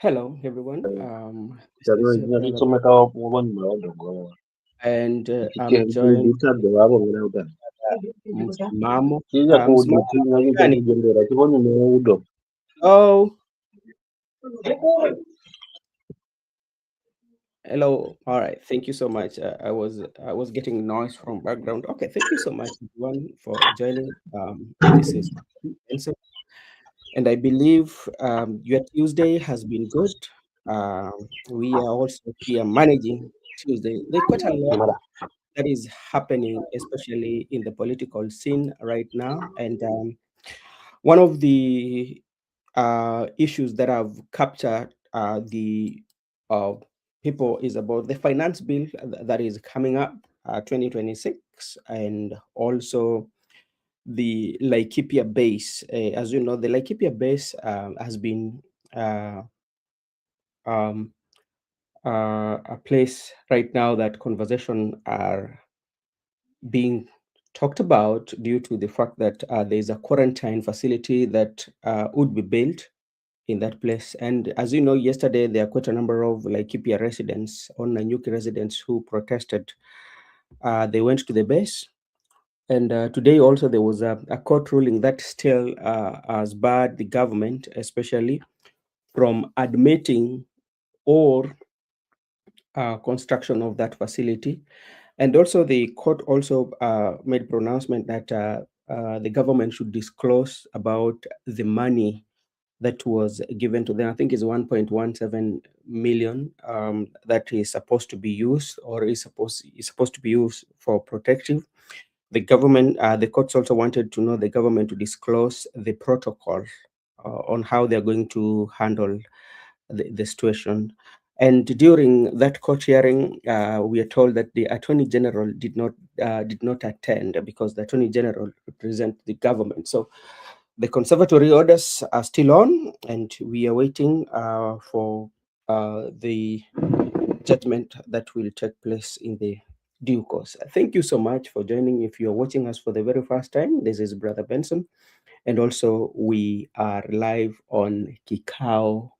Hello, everyone. This is Brother, Mama, and I'm joined by Msimamo. Msimamo gani? Oh, hello. All right. Thank you so much. I was getting noise from background. Okay. Thank you so much, everyone, for joining. This is Benson, and I believe your Tuesday has been good. We are also here managing Tuesday. There's quite a lot that is happening, especially in the political scene right now. And one of the issues that have captured the uh, people is about the finance bill that is coming up 2026, and also the Laikipia base. As you know, the Laikipia base has been uh, um, a place right now that conversation are being talked about due to the fact that there's a quarantine facility that would be built in that place. And as you know, yesterday there are quite a number of Laikipia residents or Nanyuki residents who protested. They went to the base. And today also there was a court ruling that still has barred the government, especially from admitting or construction of that facility. And also the court also made pronouncement that the government should disclose about the money that was given to them. I think it's 1.17 million that is supposed to be used or is supposed to be used for protective. The government, the courts also wanted to know the government to disclose the protocol on how they're going to handle the situation. And during that court hearing, we are told that the Attorney General did not attend because the Attorney General represents the government. So the conservatory orders are still on, and we are waiting for the judgment that will take place in the due course. Thank you so much for joining. If you're watching us for the very first time, this is Brother Benson, and also we are live on Kikao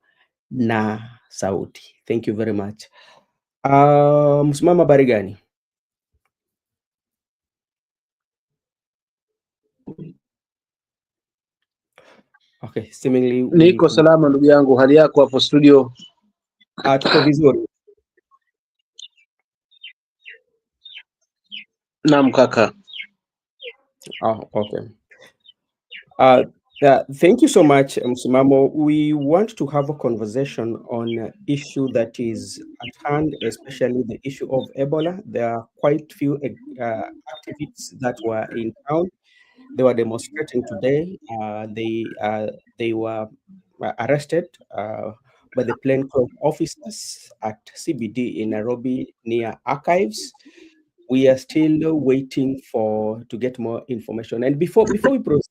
na Sauti. Thank you very much. Msimama habari gani? Okay, seemingly niko salama ndugu yangu, hali yako hapo studio? tuko vizuri. Naam kaka. Oh, okay. Thank you so much, Msimamo. We want to have a conversation on an issue that is at hand, especially the issue of Ebola. There are quite few activists that were in town. They were demonstrating today. They were arrested by the plainclothes officers at CBD in Nairobi near Archives. We are still waiting to get more information. And before we proceed,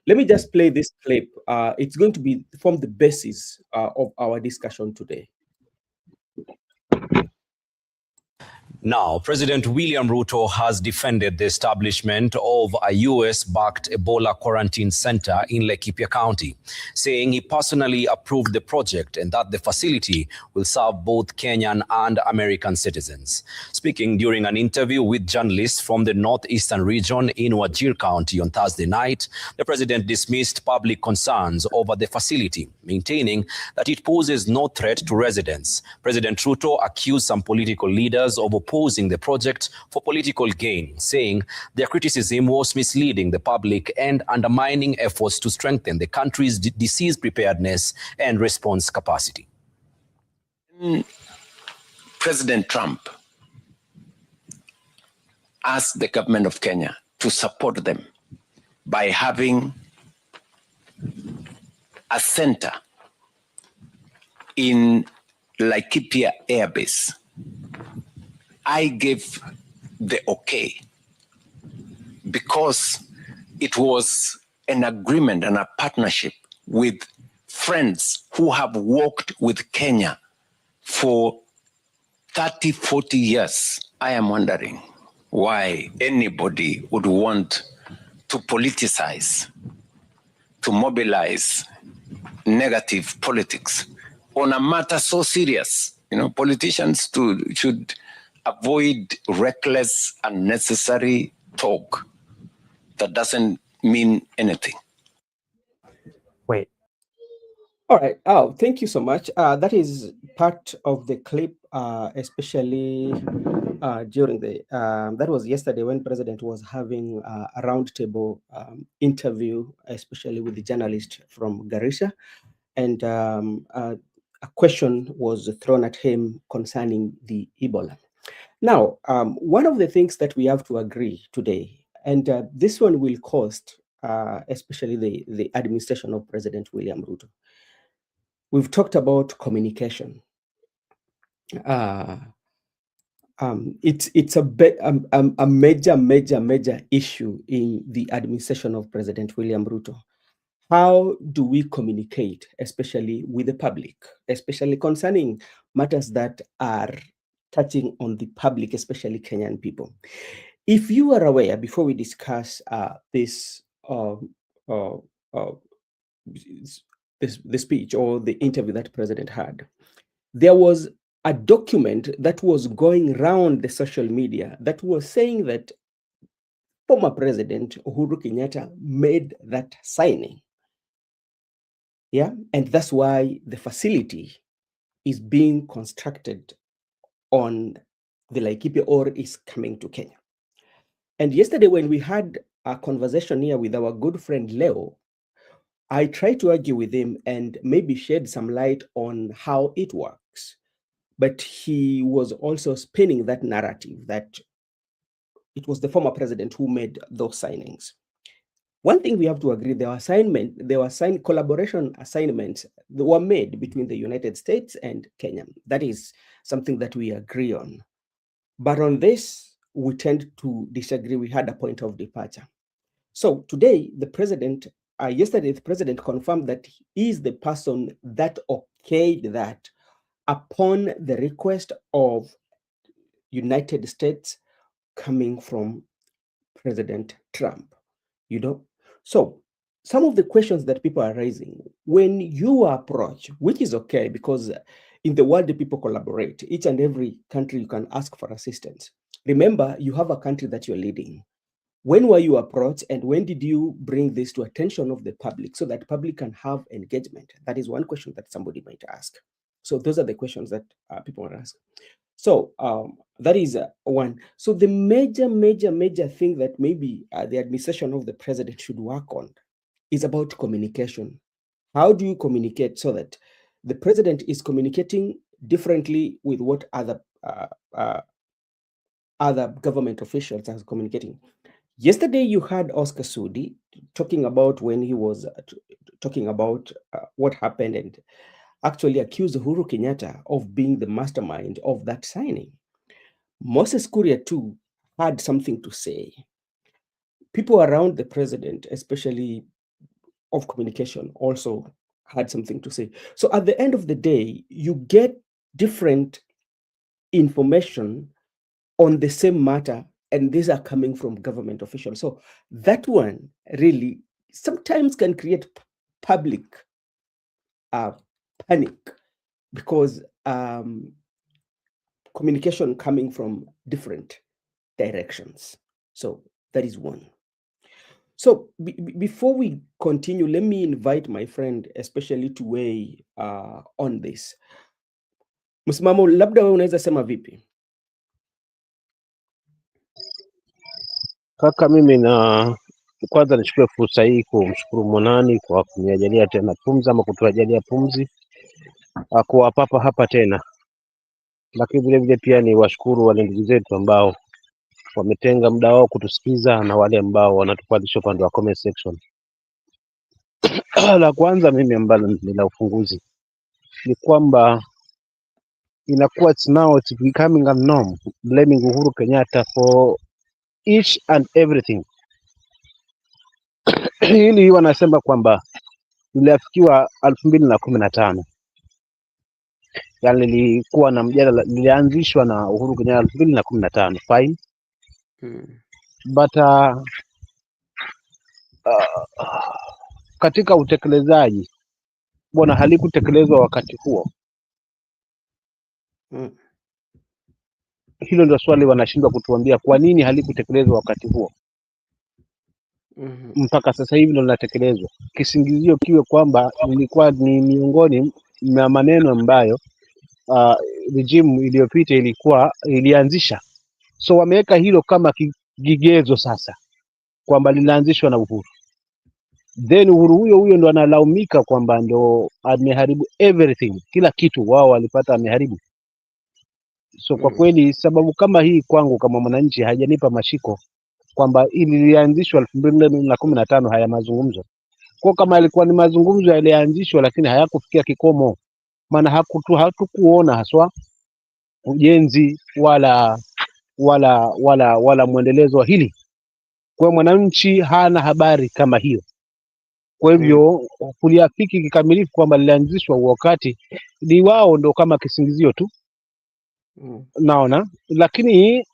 let me just play this clip. It's going to form the basis of our discussion today. Now, President William Ruto has defended the establishment of a US-backed Ebola quarantine center in Laikipia County, saying he personally approved the project and that the facility will serve both Kenyan and American citizens. Speaking during an interview with journalists from the northeastern region in Wajir County on Thursday night, the president dismissed public concerns over the facility, maintaining that it poses no threat to residents. President Ruto accused some political leaders of opposing the project for political gain, saying their criticism was misleading the public and undermining efforts to strengthen the country's disease preparedness and response capacity. President Trump asked the government of Kenya to support them by having a center in Laikipia Airbase. I gave the okay because it was an agreement and a partnership with friends who have worked with Kenya for 30, 40 years. I am wondering why anybody would want to politicize, to mobilize negative politics on a matter so serious. Politicians should avoid reckless, unnecessary talk that doesn't mean anything. Wait. All right. Oh, thank you so much. That is part of the clip, especially during the that was yesterday when President was having a roundtable interview, especially with the journalist from Garissa, and a question was thrown at him concerning the Ebola. Now, one of the things that we have to agree today, and this one will cost, especially the administration of President William Ruto. We've talked about communication. It's a major issue in the administration of President William Ruto. How do we communicate, especially with the public, especially concerning matters that are touching on the public, especially Kenyan people? If you are aware, before we discuss this the speech or the interview that President had, there was a document that was going around the social media that was saying that former President Uhuru Kenyatta made that signing. Yeah, and that's why the facility is being constructed on the Laikipia or is coming to Kenya. And yesterday when we had a conversation here with our good friend Leo, I tried to argue with him and maybe shed some light on how it works. But he was also spinning that narrative that it was the former president who made those signings. One thing we have to agree, there were signed collaboration assignments that were made between the United States and Kenya. That is something that we agree on. But on this, we tend to disagree. We had a point of departure. So today, the president, yesterday, the president confirmed that he is the person that okayed that upon the request of United States coming from President Trump, So some of the questions that people are raising, when you approach, which is okay, because in the world, the people collaborate. Each and every country you can ask for assistance. Remember, you have a country that you're leading. When were you approached and when did you bring this to attention of the public so that public can have engagement? That is one question that somebody might ask. So those are the questions that people want to ask. So that is one. So the major thing that maybe the administration of the president should work on is about communication. How do you communicate so that the president is communicating differently with what other government officials are communicating? Yesterday, you heard Oscar Sudi talking about when he was talking about what happened and actually accused Uhuru Kenyatta of being the mastermind of that signing. Moses Kuria too had something to say. People around the president, especially of communication, also had something to say. So at the end of the day, you get different information on the same matter, and these are coming from government officials. So that one really sometimes can create public panic because communication coming from different directions. So that is one. So before we continue, let me invite my friend especially to weigh on this. Msimamo, labda wewe unaweza sema vipi? Kaka, mimi kwanza nichukue fursa hii kumshukuru Monani kwa kunijalia tena pumzi ama kutujalia pumzi kwa hapa tena, lakini vile vile pia ni washukuru wale ndugu zetu ambao wametenga muda wao kutusikiza na wale ambao wanatupandisha upande wa comment section. La kwanza mimi ambalo ni la ufunguzi ni kwamba inakuwa it's becoming a norm blaming Uhuru Kenyatta for each and everything. Hili wanasema kwamba iliafikiwa 2015, yani lilikuwa na mjadala, lilianzishwa na Uhuru Kenyatta 2015, fine. But katika utekelezaji bwana halikutekelezwa wakati huo. Hilo ndio swali wanashindwa kutuambia, kwa nini halikutekelezwa wakati huo mpaka sasa hivi ndio linatekelezwa. Kisingizio kiwe kwamba ilikuwa ni miongoni mwa maneno ambayo regime iliyopita ilianzisha. So wameweka hilo kama kigezo sasa kwamba linaanzishwa na Uhuru, then Uhuru huyo ndo analaumika kwamba ndo ameharibu everything, kila kitu wao walipata ameharibu. So kwa kweli sababu kama hii kwangu kama mwananchi hajanipa mashiko kwamba ili lilianzishwa 2015 haya mazungumzo. Kwa kama ilikuwa ni mazungumzo yalianzishwa lakini hayakufikia kikomo, maana hatukuona haswa ujenzi wala mwendelezo wa hili. Kwa mwananchi hana habari kama hiyo. Kwa hivyo kuliafiki kikamilifu kwamba lilianzishwa wakati ni wao ndo kama kisingizio tu. Naona, lakini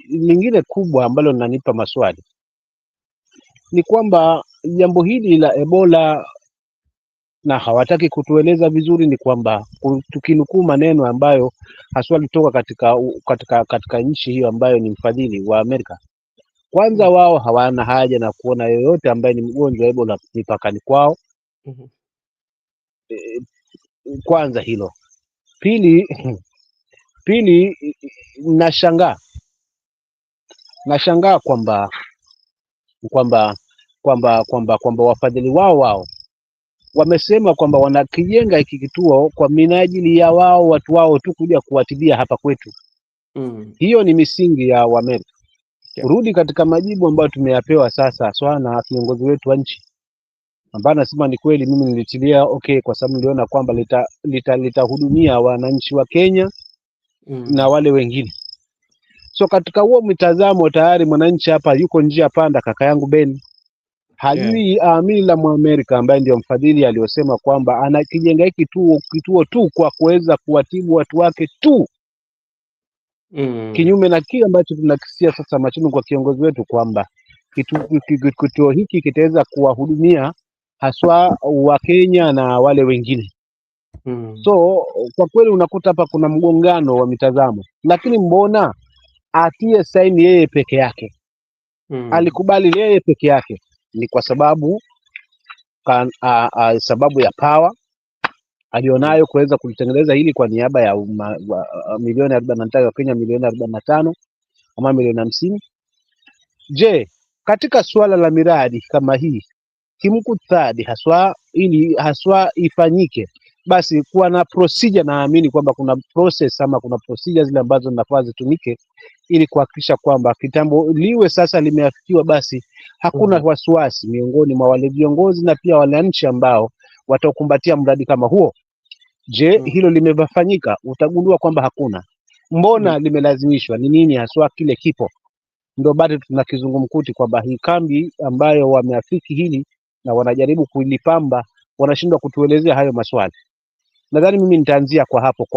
lingine kubwa ambalo linanipa maswali ni kwamba jambo hili la Ebola na hawataki kutueleza vizuri, ni kwamba tukinukuu maneno ambayo haswa litoka katika nchi hiyo ambayo ni mfadhili wa Amerika. Kwanza wao hawana haja na kuona yoyote ambaye ni mgonjwa Ebola mipakani kwao. Kwanza hilo. Pili, nashangaa kwamba wafadhili wao wamesema kwamba wanakijenga hiki kituo kwa minajili ya watu wao tu kuja kuwatibia hapa kwetu. Hiyo ni misingi ya Amerika. Kurudi katika majibu ambayo tumeyapewa sasa na viongozi wetu wa nchi, ambayo nasema ni kweli, mimi nilitilia kwa sababu niliona kwamba litahudumia wananchi wa Kenya na wale wengine. So katika huo mtazamo tayari mwananchi hapa yuko njia panda. Kaka yangu Ben hajui amini la Mwamerika ambaye ndio mfadhili aliyosema kwamba anakijenga hiki kituo tu kwa kuweza kuwatibu watu wake tu. Kinyume na kile ambacho tunakisia sasa machunu kwa kiongozi wetu kwamba kituo hiki kitaweza kuwahudumia haswa wa Kenya na wale wengine. So kwa kweli unakuta hapa kuna mgongano wa mitazamo, lakini mbona atie saini yeye peke yake? Alikubali yeye peke yake ni kwa sababu sababu ya power alionayo kuweza kulitengeneza hili kwa niaba ya milioni 45 ya Kenya, milioni 45 ama milioni 50. Je, katika suala la miradi kama hii kimkuthadi haswa ifanyike, basi kuwa na procedure. Naamini kwamba kuna process ama kuna procedure zile ambazo zinafaa zitumike ili kuhakikisha kwamba kitambo liwe sasa limeafikiwa, basi hakuna wasiwasi miongoni mwa wale viongozi na pia wale nchi ambao watakumbatia mradi kama huo. Je, hilo limefanyika? Utagundua kwamba hakuna. Mbona limelazimishwa? Ni nini haswa kile kipo? Ndio bado tuna kizungumkuti kwamba hii kambi ambayo wameafiki hili na wanajaribu kuilipamba wanashindwa kutuelezea hayo maswali. Nadhani mimi nitaanzia kwa hapo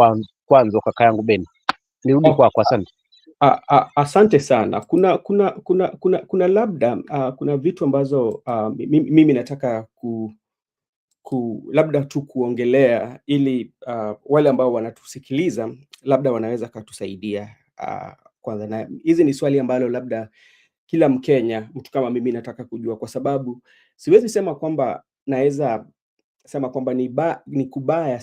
kwanza kaka yangu Ben. Nirudi kwako, asante. Asante sana. Kuna labda kuna vitu ambazo mimi nataka labda tu kuongelea ili wale ambao wanatusikiliza labda wanaweza katusaidia kwanza. Na hizi ni swali ambalo labda kila Mkenya, mtu kama mimi, nataka kujua, kwa sababu siwezi sema kwamba naweza sema kwamba ni kubaya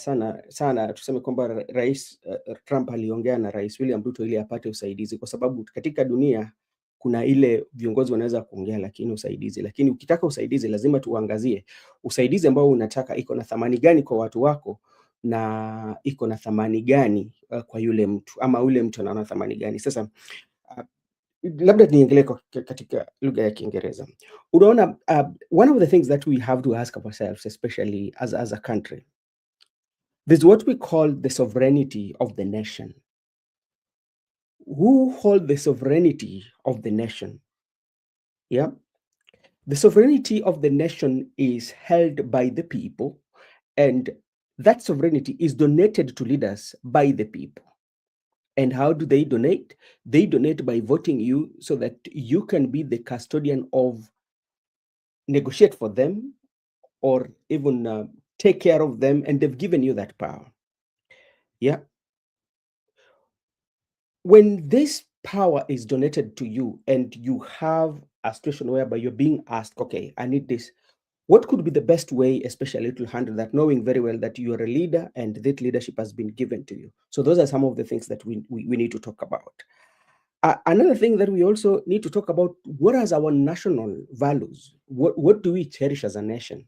sana tuseme kwamba Rais Trump aliongea na Rais William Ruto ili apate usaidizi, kwa sababu katika dunia kuna ile viongozi wanaweza kuongea lakini ukitaka usaidizi lazima tuangazie usaidizi ambao unataka iko na thamani gani kwa watu wako na iko na thamani gani kwa yule mtu, ama yule mtu anaona thamani gani. Sasa labda niendelee katika lugha ya Kiingereza. Unaona, one of the things that we have to ask ourselves, especially as a country, there's what we call the sovereignty of the nation. Who hold the sovereignty of the nation? Yeah. The sovereignty of the nation is held by the people, and that sovereignty is donated to leaders by the people. And how do they donate? They donate by voting you so that you can be the custodian of, negotiate for them, or even take care of them, and they've given you that power. Yeah. when this power is donated to you and you have a situation whereby you're being asked, okay, I need this, what could be the best way, especially to handle that, knowing very well that you're a leader and that leadership has been given to you? So those are some of the things that we need to talk about. Another thing that we also need to talk about, what are our national values? What do we cherish as a nation?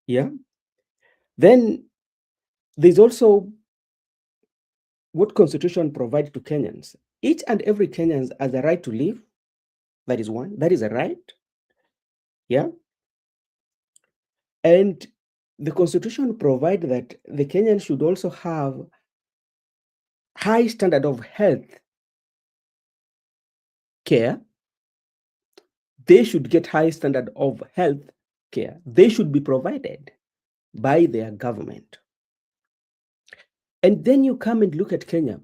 Yeah. Then there's also what Constitution provides to Kenyans. Each and every Kenyan has the right to live. That is one. That is a right. Yeah. And the Constitution provides that the Kenyans should also have high standard of health care. They should get high standard of health care. They should be provided by their government. And then you come and look at Kenya.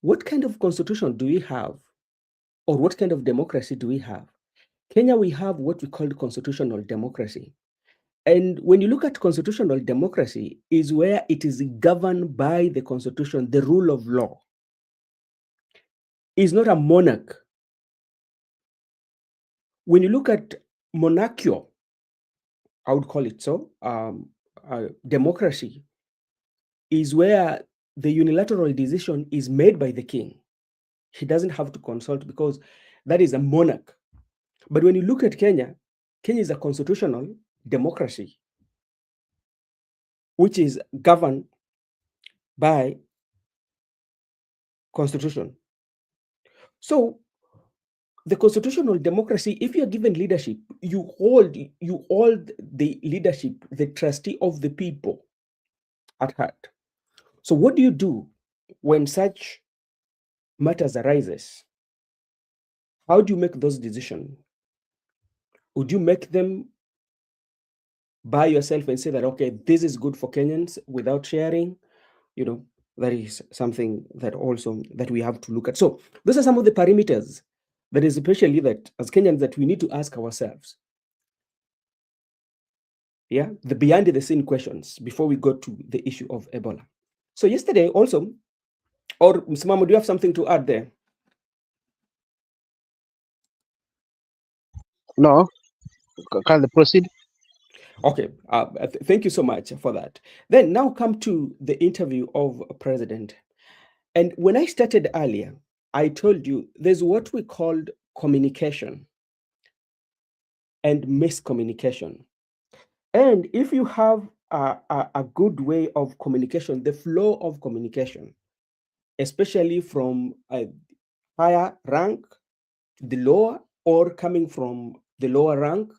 What kind of constitution do we have? Or what kind of democracy do we have? Kenya, we have what we call constitutional democracy. And when you look at constitutional democracy, is where it is governed by the constitution, the rule of law. It's not a monarch. When you look at monarchical, I would call it so, democracy is where the unilateral decision is made by the king. He doesn't have to consult because that is a monarch. But when you look at Kenya, Kenya is a constitutional democracy, which is governed by constitution. So the constitutional democracy, if you're given leadership, you hold the leadership, the trustee of the people at heart. So what do you do when such matters arises? How do you make those decisions? Would you make them by yourself and say that, okay, this is good for Kenyans without sharing? You know, that is something that also that we have to look at. So those are some of the parameters that is especially that as Kenyans that we need to ask ourselves. Yeah, the behind the scene questions before we go to the issue of Ebola. So yesterday also, or Msimamo, do you have something to add there? No, can proceed? Okay, thank you so much for that. Then now come to the interview of President. And when I started earlier, I told you there's what we called communication and miscommunication. And if you have a good way of communication, the flow of communication, especially from a higher rank to the lower or coming from the lower rank,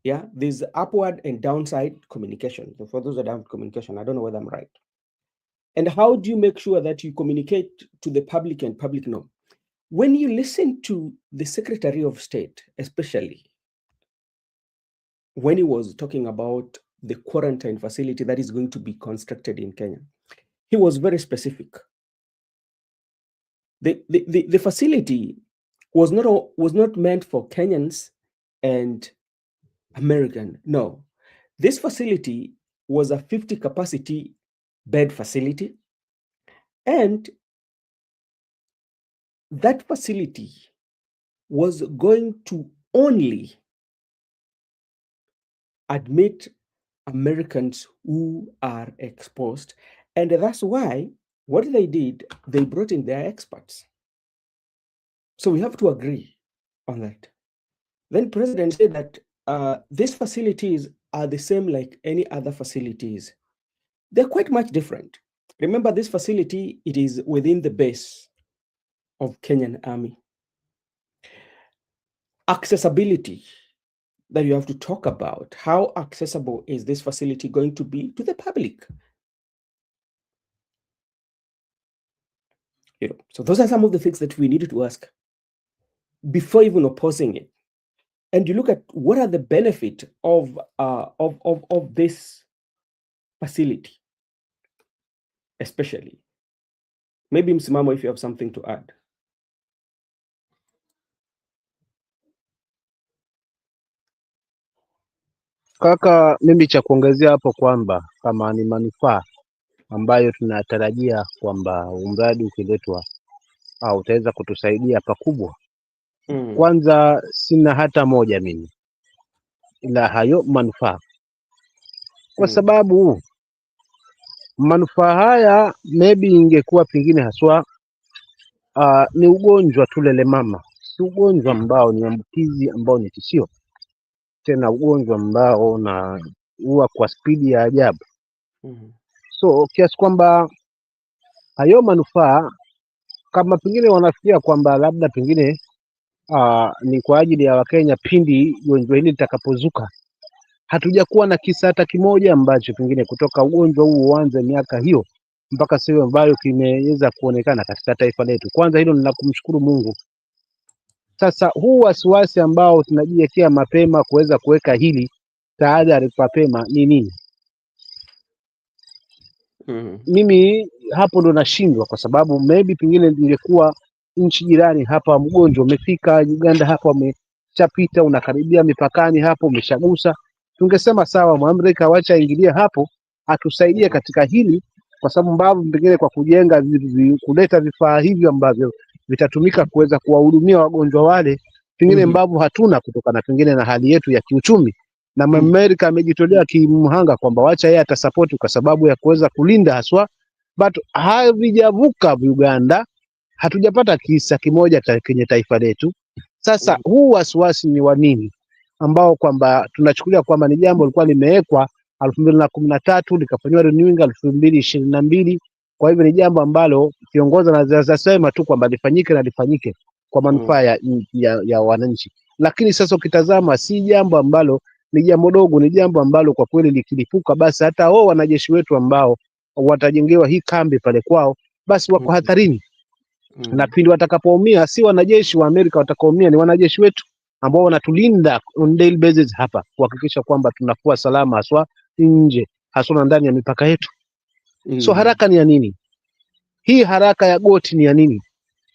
yeah, there's upward and downside communication. So for those that have communication, I don't know whether I'm right. And how do you make sure that you communicate to the public and public know? When you listen to the Secretary of State, especially when he was talking about the quarantine facility that is going to be constructed in Kenya, he was very specific. The facility was not meant for Kenyans and American. No, this facility was a 50 capacity bed facility, and that facility was going to only admit Americans who are exposed. And that's why what they did, they brought in their experts. So we have to agree on that. Then President said that these facilities are the same like any other facilities. They're quite much different. Remember, this facility, it is within the base of Kenyan Army. Accessibility that you have to talk about. How accessible is this facility going to be to the public? You know, so those are some of the things that we needed to ask before even opposing it. And you look at what are the benefits of this facility, especially. Maybe Msimamo, if you have something to add. Kaka, mimi cha kuongezea hapo kwamba kama ni manufaa ambayo tunatarajia kwamba mradi ukiletwa utaweza kutusaidia pakubwa. Kwanza sina hata moja mimi ila hayo manufaa, kwa sababu manufaa haya maybe ingekuwa pengine haswa ni ugonjwa tu lele mama, si ugonjwa ambao ni ambukizi ambao ni tishio, tena ugonjwa ambao na huwa kwa spidi ya ajabu. So kiasi kwamba hayo manufaa kama pengine wanafikia kwamba labda pengine ni kwa ajili ya Wakenya pindi gonjwa hili litakapozuka, hatujakuwa na kisa hata kimoja ambacho pengine kutoka ugonjwa huu uanze miaka hiyo mpaka sasa ambayo kimeweza kuonekana katika taifa letu. Kwanza hilo ni la kumshukuru Mungu. Sasa huu wasiwasi ambao tunajiwekea mapema kuweza kuweka hili tahadhari mapema ni nini? Mimi hapo ndo nashindwa, kwa sababu maybe pengine ningekuwa nchi jirani hapa, mgonjwa umefika Uganda hapa, umeshapita unakaribia mipakani hapo, umeshagusa, tungesema sawa, Mwamrika wacha ingilia hapo atusaidie katika hili, kwa sababu mbavu pengine kwa kujenga kuleta vifaa hivyo ambavyo vitatumika kuweza kuwahudumia wagonjwa wale, pengine mbavu hatuna kutokana pengine na hali yetu ya kiuchumi, na Amerika amejitolea kimhanga kwamba wacha yeye atasapoti kwa sababu ya kuweza kulinda haswa, but havijavuka Uganda, hatujapata kisa kimoja kwenye taifa letu. Sasa huu wasiwasi ni wa nini, ambao kwamba tunachukulia kwamba ni jambo lilikuwa limewekwa 2013 likafanywa renewing 2022. Kwa hivyo ni jambo ambalo kiongozi anaweza sema tu kwamba lifanyike na lifanyike kwa manufaa ya wananchi, lakini sasa ukitazama si jambo ambalo ni jambo dogo, ni jambo ambalo kwa kweli likilipuka basi hata wao wanajeshi wetu ambao watajengewa hii kambi pale kwao basi wako hatarini. Na pindi watakapoumia si wanajeshi wa Amerika watakaoumia, ni wanajeshi wetu ambao wanatulinda on daily basis hapa kuhakikisha kwamba tunakuwa salama haswa nje haswa na ndani ya mipaka yetu. So haraka ni ya nini? Hii haraka ya goti ni ya nini?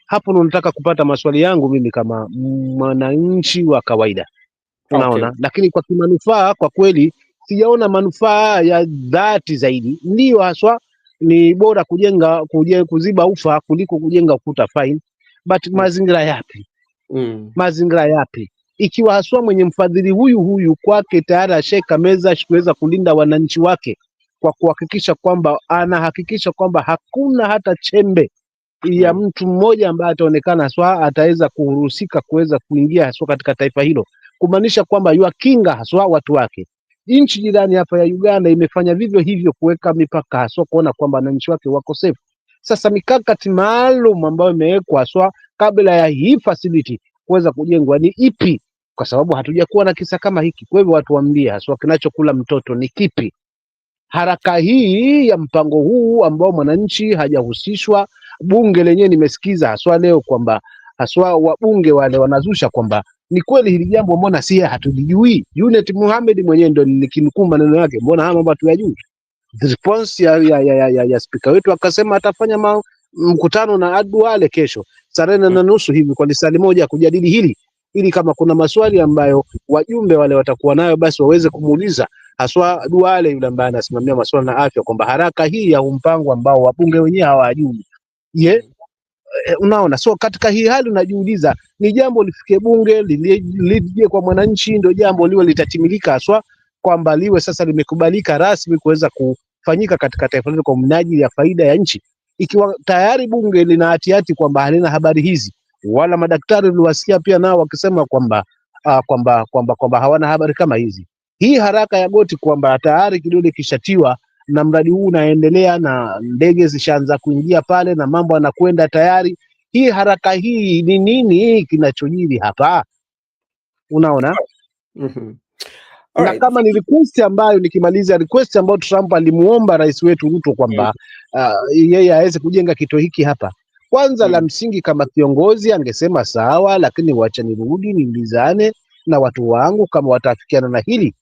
Hapo ndo nataka kupata maswali yangu mimi kama mwananchi wa kawaida. Unaona, lakini kwa kimanufaa kwa kweli sijaona manufaa ya dhati zaidi. Ndio haswa ni bora kuziba ufa kuliko kujenga ukuta, fine, but mazingira yapi? Mazingira yapi? Ikiwa haswa mwenye mfadhili huyu kwake tayari asheka meza kuweza kulinda wananchi wake kwa kuhakikisha kwamba anahakikisha kwamba hakuna hata chembe ya mtu mmoja ambaye ataonekana haswa ataweza kuruhusika kuweza kuingia haswa katika taifa hilo, kumaanisha kwamba yuakinga haswa watu wake. Nchi jirani hapa ya Uganda imefanya vivyo hivyo kuweka mipaka haswa kuona kwamba wananchi wake wako safe. Sasa mikakati maalum ambayo imewekwa haswa kabla ya hii facility kuweza kujengwa ni ipi? Kwa sababu hatujakuwa na kisa kama hiki. Kwa hivyo watu waambie haswa kinachokula mtoto ni kipi? Haraka hii ya mpango huu ambao mwananchi hajahusishwa, bunge lenyewe nimesikiza haswa leo kwamba haswa wabunge wale wanazusha kwamba ni kweli hili jambo mbona si hatulijui. Unit Muhammad mwenyewe ndo nikinukuu maneno yake, mbona haya mambo hatuyajui? The response ya speaker wetu akasema atafanya mkutano na Adwale kesho saa 4:30 hivi kwa lisali moja kujadili hili, ili kama kuna maswali ambayo wajumbe wale watakuwa nayo basi waweze kumuuliza haswa Duale yule ambaye anasimamia masuala na afya, kwamba haraka hii ya mpango ambao wabunge wenyewe hawajui. Unaona, so katika hii hali unajiuliza ni jambo lifike bunge lije kwa mwananchi ndio jambo liwe litatimilika haswa kwamba liwe sasa limekubalika rasmi kuweza kufanyika katika taifa letu kwa mnajili ya faida ya nchi. Ikiwa tayari bunge lina hatihati kwamba halina habari hizi, wala madaktari niliwasikia pia nao wakisema kwamba hawana habari kama hizi. Hii haraka ya goti kwamba tayari kidole kishatiwa na mradi huu unaendelea na ndege zishaanza kuingia pale na mambo yanakwenda tayari. Hii haraka hii ni nini kinachojiri hapa? Unaona? Na kama ni request ambayo nikimaliza request ambayo Trump alimuomba rais wetu Ruto kwamba yeye aweze kujenga kituo hiki hapa. Kwanza la msingi kama kiongozi angesema sawa, lakini wacha nirudi niulizane na watu wangu kama watafikiana na hili.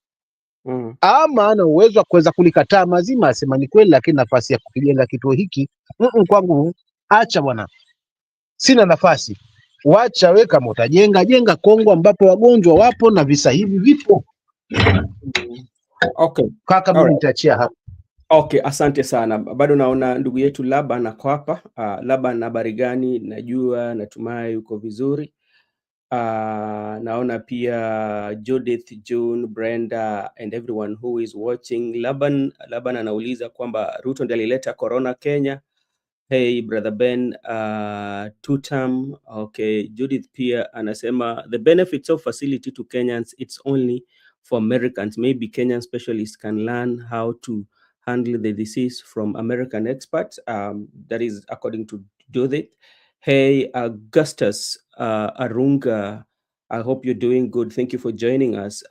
Ama ana uwezo wa kuweza kulikataa mazima, asema ni kweli, lakini nafasi ya kukijenga kituo hiki kwangu acha bwana, sina nafasi. Wacha we kama utajenga jenga Kongo ambapo wagonjwa wapo na visa hivi vipo. Kaka mimi nitaachia hapo. Okay, asante sana. Bado naona ndugu yetu Laban ako hapa. Laban, habari gani? Najua, natumai uko vizuri. Naona pia Judith, June, Brenda and everyone who is watching. Laban anauliza kwamba Ruto ndiye alileta corona Kenya. Hey brother Ben, two-term. Okay, Judith pia anasema the benefits of facility to Kenyans, it's only for Americans. Maybe Kenyan specialists can learn how to handle the disease from American experts. That is according to Judith. Hey, Augustus Arunga, I hope you're doing good. Thank you for joining us.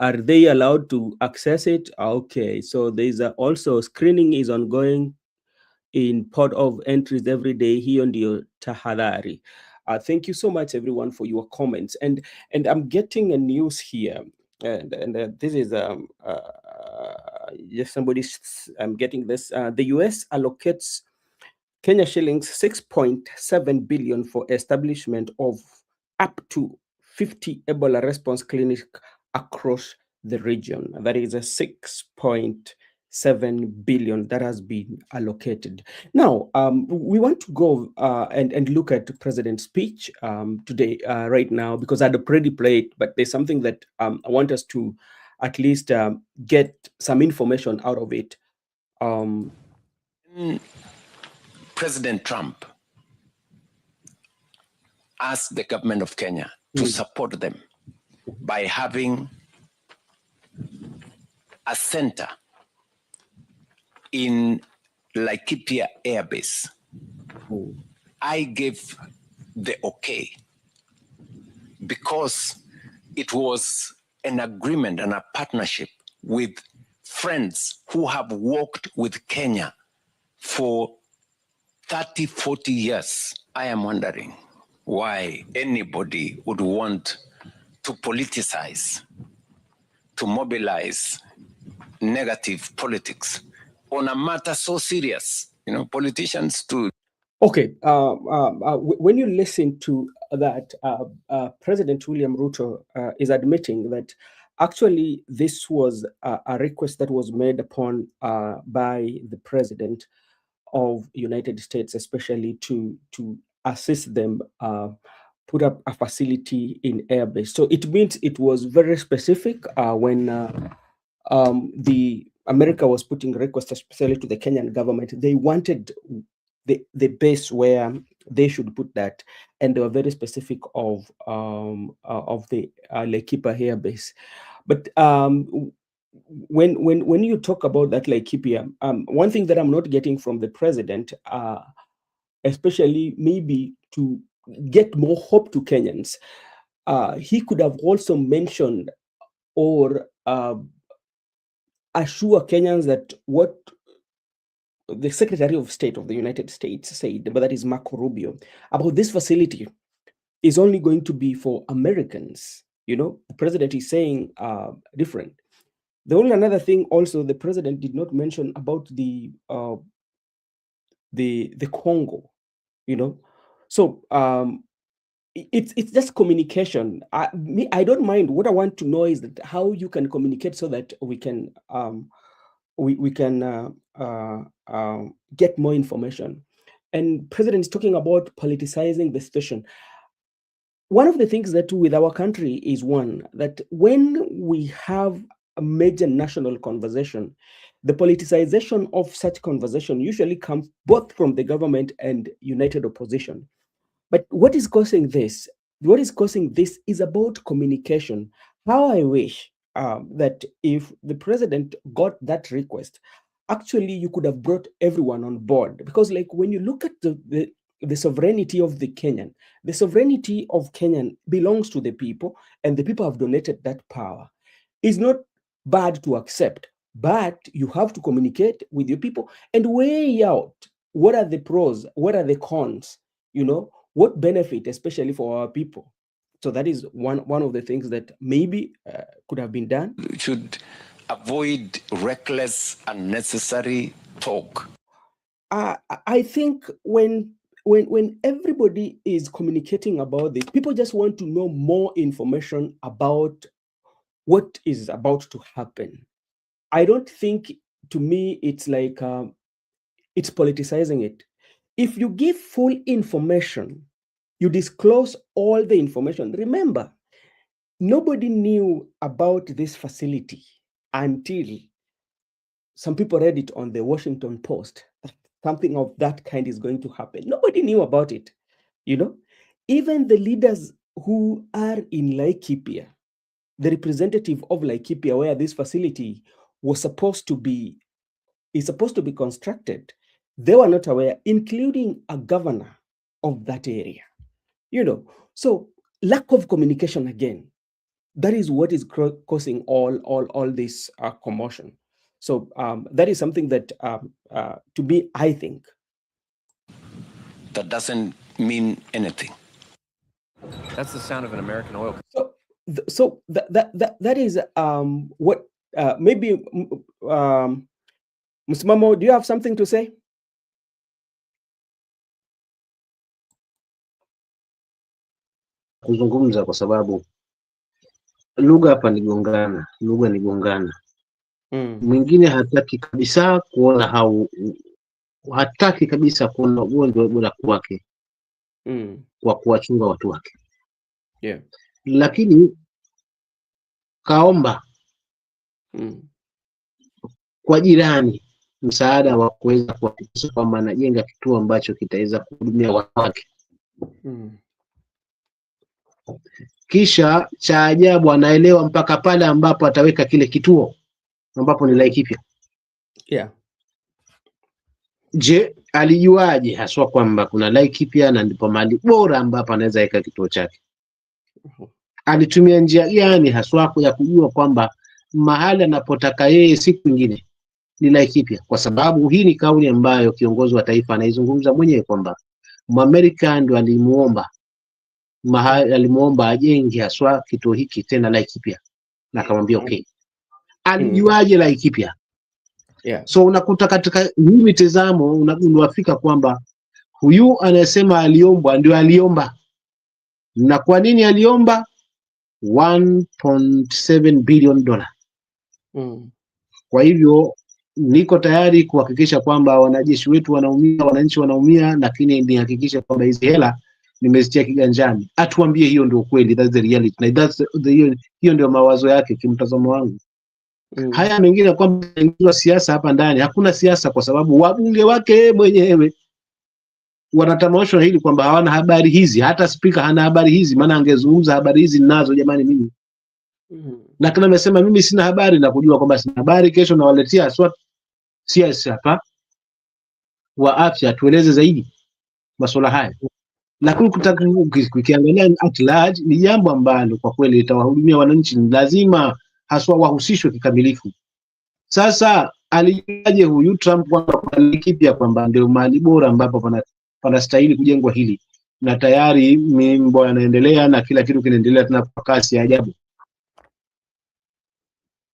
Are they allowed to access it? Okay, so there's also screening is ongoing in port of entries every day here on the tahadhari. Thank you so much everyone for your comments, and I'm getting a news here, and this is yes, I'm getting this. The US allocates Kenya shillings 6.7 billion for establishment of up to 50 Ebola response clinics across the region. That is a 6.7 billion that has been allocated. Now, we want to go and look at the president's speech today, right now, because I'd already played, but there's something that I want us to at least get some information out of it. President Trump asked the government of Kenya to support them by having a center in Laikipia Airbase. I gave the okay because it was an agreement and a partnership with friends who have worked with Kenya for 30, 40 years. I am wondering why anybody would want to politicize, to mobilize negative politics on a matter so serious. You know, politicians too. Okay, when you listen to that, President William Ruto is admitting that actually this was a request that was made upon by the President of United States, especially to assist them put up a facility in Airbase. So it means it was very specific when the America was putting requests, especially to the Kenyan government. They wanted the base where they should put that, and they were very specific of the Laikipia Air Base. But when you talk about that Laikipia, one thing that I'm not getting from the president, especially maybe to get more hope to Kenyans, he could have also mentioned or assure Kenyans that what the Secretary of State of the United States said, but that is Marco Rubio, about this facility is only going to be for Americans. You know, the president is saying different. The only another thing also the president did not mention about the Congo, you know. So it's just communication. I don't mind. What I want to know is that how you can communicate so that we can we can get more information. And president is talking about politicizing the situation. One of the things that with our country is one that when we have a major national conversation, the politicization of such conversation usually comes both from the government and united opposition. But what is causing this? What is causing this is about communication. How I wish that if the president got that request, actually you could have brought everyone on board. Because like when you look at the sovereignty of the sovereignty of Kenyan belongs to the people, and the people have donated that power. It's not bad to accept, but you have to communicate with your people and weigh out what are the pros, what are the cons, you know, what benefit, especially for our people. So that is one of the things that maybe could have been done. Should avoid reckless, unnecessary talk. I think when everybody is communicating about this, people just want to know more information about what is about to happen. I don't think, to me, it's like it's politicizing it. If you give full information, you disclose all the information. Remember, nobody knew about this facility until some people read it on the Washington Post. Something of that kind is going to happen. Nobody knew about it, you know. Even the leaders who are in Laikipia, the representative of Laikipia, where this facility was supposed to be, is supposed to be constructed, they were not aware, including a governor of that area, you know. So lack of communication again, that is what is causing all this commotion. So that is something that, to me, I think That doesn't mean anything. That's the sound of an American oil. So that is what maybe Msimamo, do you have something to say? Kuzungumza kwa sababu lugha hapa ni gongana, lugha ni gongana. Mwingine hataki kabisa kuona hataki kabisa kuona ugonjwa wa Ebola kwake, kwa kuwachunga watu wake. Yeah. Lakini kaomba kwa jirani msaada wa kuweza kuhakikisha kwamba anajenga kituo ambacho kitaweza kuhudumia watu wake. Kisha cha ajabu, anaelewa mpaka pale ambapo ataweka kile kituo ambapo ni Laikipia. Yeah. Je, alijuaje haswa kwamba kuna Laikipia na ndipo mahali bora ambapo anaweza weka kituo chake? Alitumia njia gani haswa ya kujua kwamba mahali anapotaka yeye siku nyingine ni Laikipia? Kwa sababu hii ni kauli ambayo kiongozi wa taifa anaizungumza mwenyewe kwamba Mwamerika ndo alimuomba ajenge haswa kituo hiki tena Laikipia, na akamwambia okay. Alijuaje Laikipia? Yeah. So unakuta katika hii mitazamo unafika kwamba huyu anasema aliombwa ndio aliomba. Na kwa nini aliomba? $1.7 billion. Kwa hivyo niko tayari kuhakikisha kwamba wanajeshi wetu wanaumia, wananchi wanaumia, lakini nihakikisha kwamba hizi hela nimezitia kiganjani. Atuambie hiyo ndio kweli, that's the reality. Na hiyo ndio mawazo yake kimtazamo wangu. Haya mengine kwamba inaingizwa siasa hapa ndani, hakuna siasa, kwa sababu wabunge wake mwenyewe wanatamasha hili kwamba hawana habari hizi. Hata spika hana habari hizi, maana angezungumza habari hizi ninazo jamani mimi. Lakini amesema mimi sina habari, na kujua kwamba sina habari, kesho nawaletea siasa hapa wa afya tueleze zaidi masuala haya. Lakini ukiangalia at large ni jambo ambalo kwa kweli litawahudumia wananchi, lazima haswa wahusishwe kikamilifu. Sasa alijaje huyu Trump kwamba Laikipia kwamba ndio mahali bora ambapo panastahili kujengwa hili, na tayari mambo yanaendelea na kila kitu kinaendelea tena kwa kasi ya ajabu.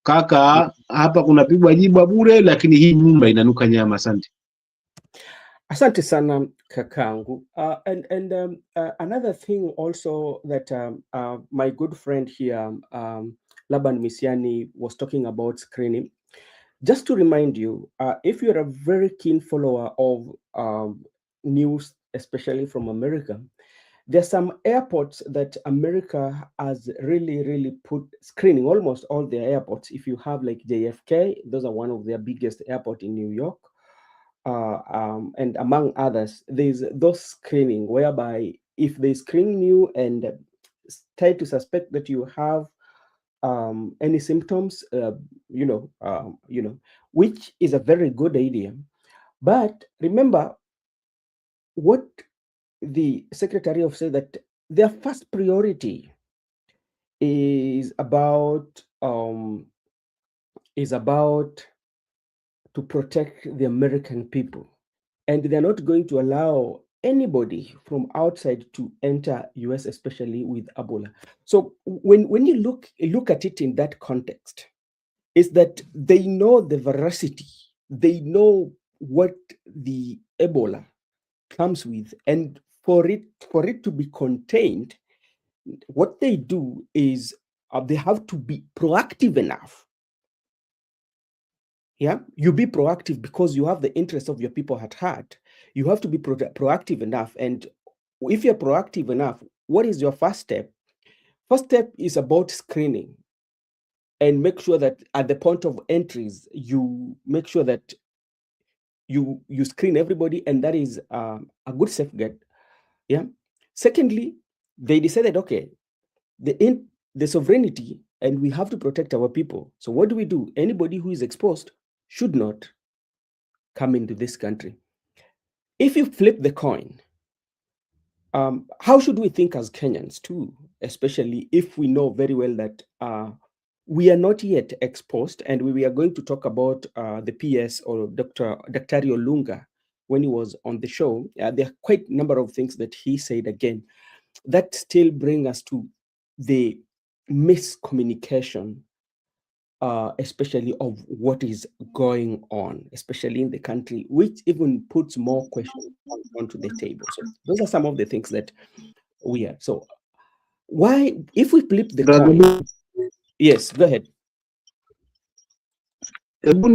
Kaka, hapa kunapigwa jibwa bure, lakini hii nyumba inanuka nyama. Asante. Asante sana kakangu. Another thing also that my good friend here, Laban Misiani, was talking about screening. Just to remind you, if you're a very keen follower of news, especially from America, there's some airports that America has really put screening, almost all their airports. If you have like JFK, those are one of their biggest airports in New York. And among others, there's those screening whereby if they screen you and try to suspect that you have any symptoms, which is a very good idea. But remember what the Secretary of said, that their first priority is about to protect the American people, and they're not going to allow anybody from outside to enter US, especially with Ebola. So when you look at it in that context, is that they know the veracity, they know what the Ebola comes with, and for it to be contained, what they do is they have to be proactive enough. Yeah, you be proactive because you have the interest of your people at heart. You have to be proactive enough. And if you're proactive enough, what is your first step? First step is about screening, and make sure that at the point of entries, you make sure that you screen everybody, and that is a good safeguard. Yeah. Secondly, they decided, okay, the sovereignty, and we have to protect our people. So what do? Anybody who is exposed should not come into this country. If you flip the coin, how should we think as Kenyans too, especially if we know very well that we are not yet exposed, and we are going to talk about the PS or Dr. Olunga when he was on the show. There are quite a number of things that he said again that still bring us to the miscommunication, especially of what is going on, especially in the country, which even puts more questions onto the table. So those are some of the things that we are. So why, if we flip the coin, yes, go ahead. Hebu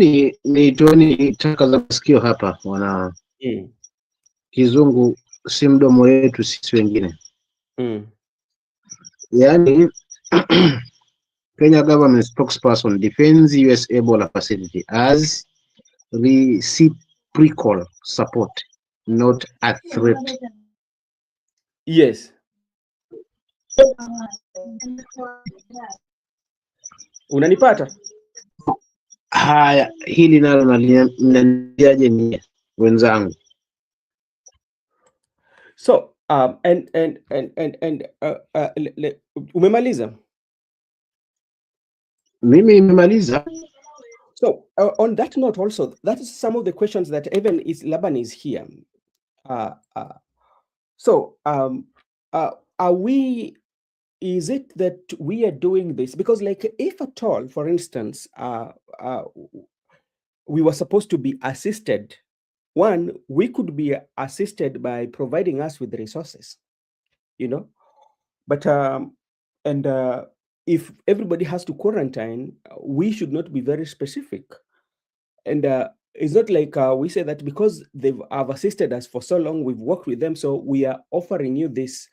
nitoeni taka za masikio hapa, wana kizungu si mdomo wetu sisi wengine. Yani Kenya government spokesperson defends US Ebola facility as reciprocal support, not a threat. Yes. Unanipata? Haya, hili nalo mnaniaje ni wenzangu? So umemaliza? Mimi nimemaliza. So on that note also, that is some of the questions that even Laban is here. So are we, is it that we are doing this because, like, if at all, for instance, we were supposed to be assisted, one, we could be assisted by providing us with resources, you know, but if everybody has to quarantine, we should not be very specific. And it's not like we say that because have assisted us for so long, we've worked with them, so we are offering you this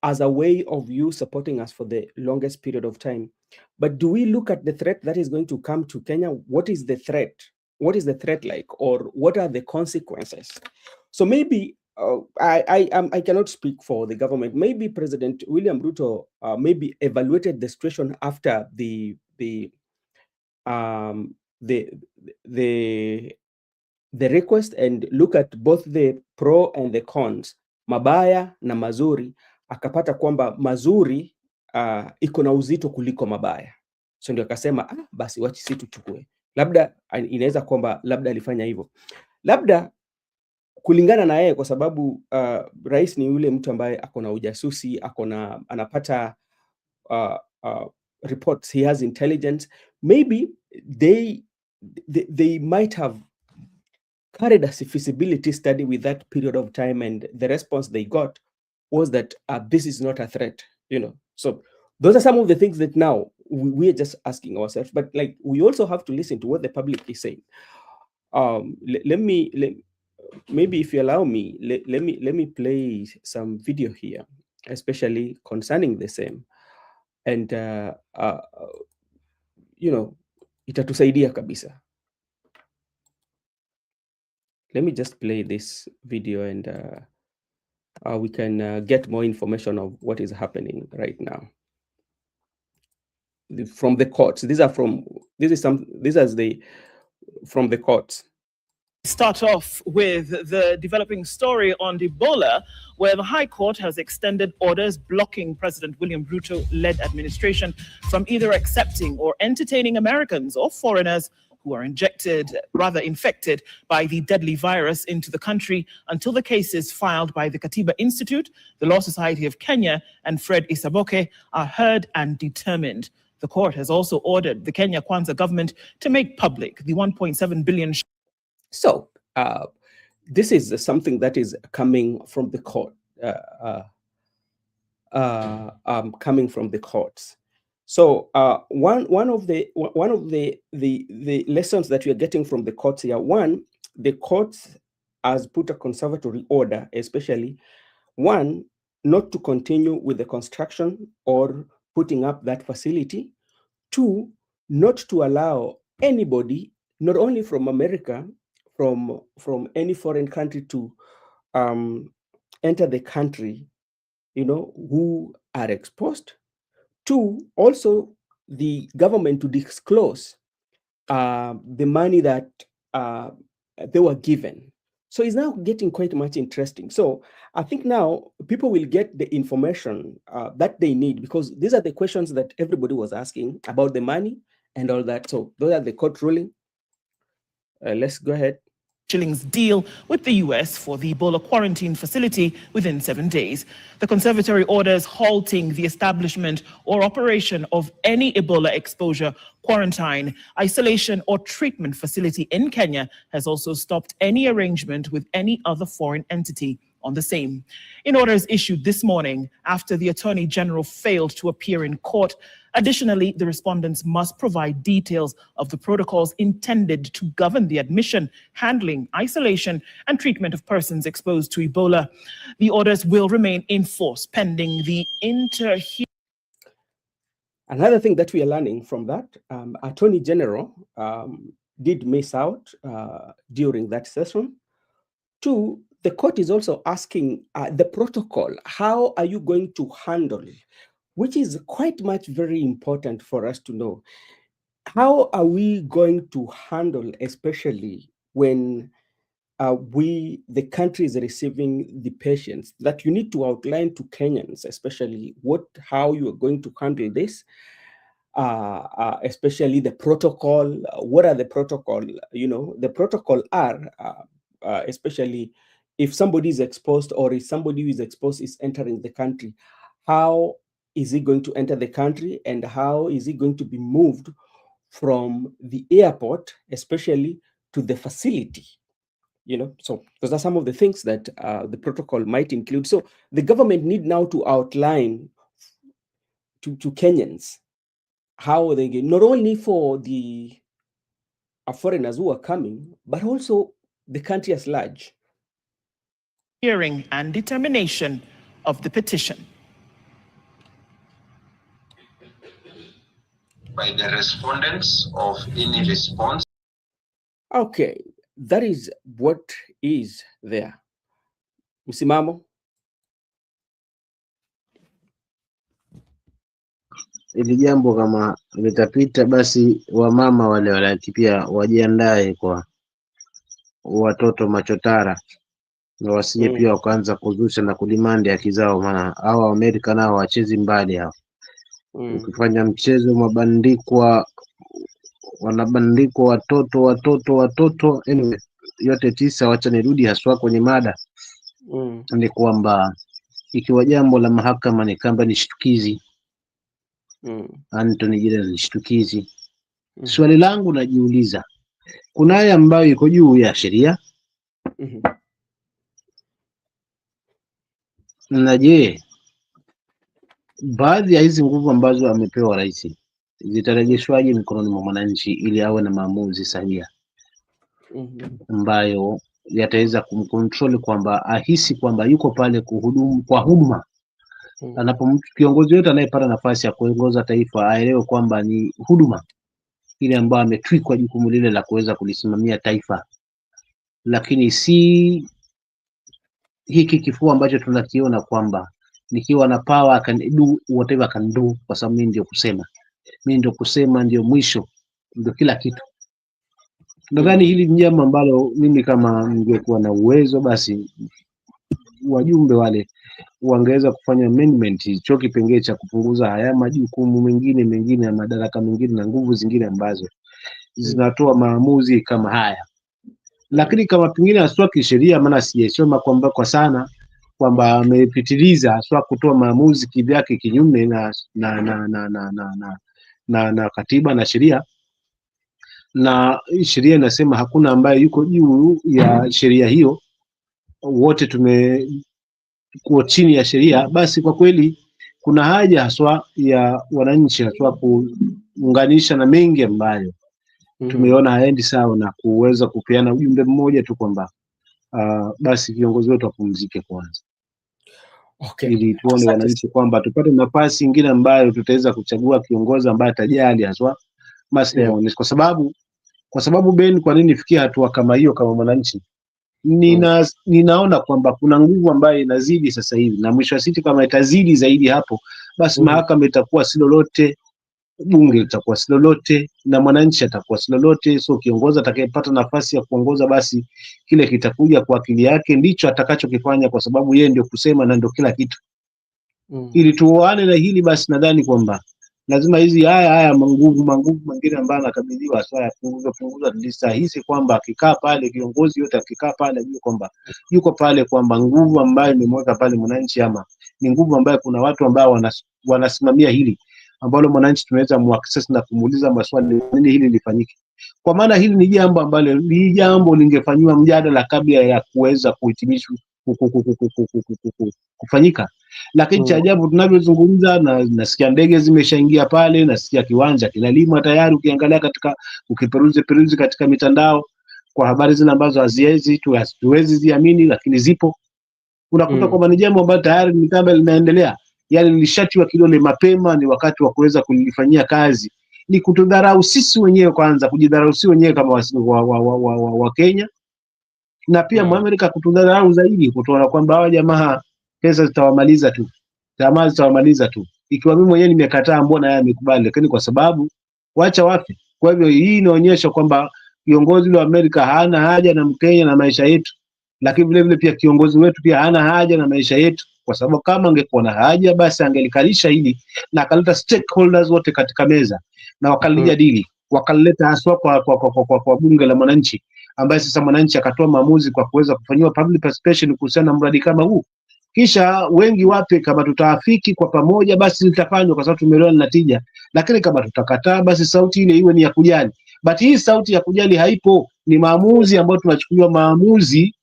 as a way of you supporting us for the longest period of time. But do we look at the threat that is going to come to Kenya? What is the threat? What is the threat like, or what are the consequences? So maybe I cannot speak for the government. Maybe President William Ruto maybe evaluated the situation after the request and look at both the pro and the cons, mabaya na mazuri, akapata kwamba mazuri iko na uzito kuliko mabaya, so ndio akasema basi wachi si tuchukue. Labda inaweza kwamba labda alifanya hivyo, labda kulingana na yeye, kwa sababu rais ni yule mtu ambaye ako na ujasusi, anapata reports, he has intelligence. Maybe they might have carried a feasibility study with that period of time, and the response they got was that this is not a threat, you know. So those are some of the things that now we are just asking ourselves, but like we also have to listen to what the public is saying. Maybe if you allow me, let me play some video here, especially concerning the same, and you know, itatusaidia kabisa. Let me just play this video, and we can get more information of what is happening right now from the courts. These are from the courts. Start off with the developing story on Ebola, where the High Court has extended orders blocking President William Ruto-led administration from either accepting or entertaining Americans or foreigners who are infected by the deadly virus into the country until the cases filed by the Katiba Institute, the Law Society of Kenya, and Fred Isaboke are heard and determined. The court has also ordered the Kenya Kwanza government to make public the 1.7 billion. So this is something that is coming from the court, coming from the courts. So one of the lessons that we are getting from the courts here, one, the courts has put a conservatory order, especially one, not to continue with the construction or putting up that facility. Two, not to allow anybody, not only from America, from any foreign country to enter the country, who are exposed. Two, also the government to disclose the money that they were given. So it's now getting quite much interesting. So I think now people will get the information that they need, because these are the questions that everybody was asking about the money and all that. So those are the court ruling. Let's go ahead. Shillings deal with the US for the Ebola quarantine facility within 7 days. The conservatory orders halting the establishment or operation of any Ebola exposure, quarantine, isolation, or treatment facility in Kenya has also stopped any arrangement with any other foreign entity on the same. In orders issued this morning after the Attorney General failed to appear in court. Additionally, the respondents must provide details of the protocols intended to govern the admission, handling, isolation, and treatment of persons exposed to Ebola. The orders will remain in force pending the Another thing that we are learning from that, Attorney General did miss out during that session. Two, the court is also asking the protocol, how are you going to handle it? Which is quite much very important for us to know. How are we going to handle, especially when the country is receiving the patients, that you need to outline to Kenyans, especially how you are going to handle this, especially the protocol. What are the protocol? The protocol are, especially if somebody is exposed, or if somebody who is exposed is entering the country, how is he going to enter the country, and how is he going to be moved from the airport, especially to the facility? So those are some of the things that the protocol might include. So the government need now to outline to Kenyans how they get, not only for the foreigners who are coming, but also the country as large. Hearing and determination of the petition. By the respondents of any response. Okay, that is what is there. Msimamo. Ili jambo kama litapita, basi wamama wale wa Laikipia wajiandae kwa watoto machotara, na wasije pia wakaanza kuzusha na kudimandi haki zao, maana hao Amerika nao wachezi mbali hao. Ukifanya mchezo wanabandikwa watoto. Anyway, yote tisa, wacha nirudi haswa kwenye mada. Ni kwamba ikiwa jambo la mahakama ni kamba ni shtukizi, Anthony General ni shtukizi. Swali langu najiuliza, kuna haya ambayo iko juu ya sheria, na je, baadhi ya hizi nguvu ambazo amepewa rais zitarejeshwaje mikononi mwa mwananchi ili awe na maamuzi sahihi ambayo yataweza kumcontrol, kwamba ahisi kwamba yuko pale kuhudumu kwa huduma. Kiongozi yote anayepata nafasi ya kuongoza taifa aelewe kwamba ni huduma ile ambayo ametwikwa jukumu lile la kuweza kulisimamia taifa, lakini si hiki kifua ambacho tunakiona kwamba nikiwa na power I can do whatever I can do, kwa sababu mimi ndio kusema ndio mwisho, ndio kila kitu. Nadhani hili ni jambo ambalo mimi kama ningekuwa na uwezo, basi wajumbe wale wangeweza kufanya amendment hicho kipengele cha kupunguza haya majukumu mengine ya madaraka mengine na nguvu zingine ambazo zinatoa maamuzi kama haya. Lakini kama pengine haswa kisheria, maana sijasoma kwamba kwa sana kwamba amepitiliza haswa kutoa maamuzi kivyake kinyume na katiba na sheria, na sheria inasema hakuna ambaye yuko juu ya sheria hiyo, wote tumekuwa chini ya sheria. Basi kwa kweli kuna haja haswa ya wananchi haswa kuunganisha na mengi ambayo tumeona haendi sawa, na kuweza kupeana ujumbe mmoja tu kwamba basi viongozi wetu wapumzike kwanza, ili tuone wananchi kwamba tupate nafasi nyingine ambayo tutaweza kuchagua kiongozi ambaye atajali haswa maslahi ya wananchi, kwa sababu Ben, kwa nini nifikia hatua kama hiyo kama mwananchi? Ninaona kwamba kuna nguvu ambayo inazidi sasa hivi, na mwisho wa siku kama itazidi zaidi hapo, basi mahakama itakuwa si lolote, bunge litakuwa si lolote, na mwananchi atakuwa si lolote. So kiongozi atakayepata nafasi ya kuongoza, basi kile kitakuja kwa akili yake, ndicho atakachokifanya, kwa sababu yeye ndio kusema na ndio kila kitu. Ili tuoane na hili, basi nadhani kwamba lazima hizi haya manguvu mengine ambayo anakabidhiwa sasa punguza lisa hisi, kwamba akikaa pale, viongozi wote akikaa pale, ajue kwamba yuko pale, kwamba nguvu ambayo imemweka pale mwananchi, ama ni nguvu ambayo kuna watu ambao wanasimamia hili ambalo mwananchi tunaweza muaccess na kumuuliza maswali, nini hili lifanyike. Kwa maana hili ni jambo ambalo lingefanywa mjadala kabla ya kuweza kuhitimishwa kufanyika. Lakini cha ajabu tunavyozungumza, na nasikia ndege zimeshaingia pale, nasikia kiwanja kinalimwa tayari. Ukiangalia ukiperuzi katika mitandao kwa habari zile ambazo hatuwezi ziamini, lakini zipo, unakuta kwamba ni jambo ambalo tayari ni kama linaendelea, yani lilishatiwa kidole mapema, ni wakati wa kuweza kulifanyia kazi. Ni kutudharau sisi wenyewe kwanza, kujidharau sisi wenyewe kama wa Kenya, na pia Amerika kutudharau zaidi, kutoona kwamba hawa jamaa pesa zitawamaliza tu, tamaa zitawamaliza tu. Ikiwa mimi mwenyewe nimekataa, mbona yeye amekubali? Lakini kwa sababu wacha wafe. Kwa hivyo hii inaonyesha kwamba kiongozi wa Amerika hana haja na Mkenya na maisha yetu, lakini vile vile pia kiongozi wetu pia hana haja na maisha yetu, kwa sababu kama angekuwa na haja, basi angelikalisha hili na akaleta stakeholders wote katika meza na wakalijadili, wakaleta haswa kwa bunge la mwananchi, ambaye sasa mwananchi akatoa maamuzi kwa kuweza kufanyiwa public participation kuhusiana na mradi kama huu. Kisha wengi wape, kama tutaafiki kwa pamoja, basi litafanywa kwa sababu tumeelewana na tija. Lakini kama tutakataa, basi sauti ile iwe ni ya kujali. But hii sauti ya kujali haipo, ni maamuzi ambayo tunachukuliwa, maamuzi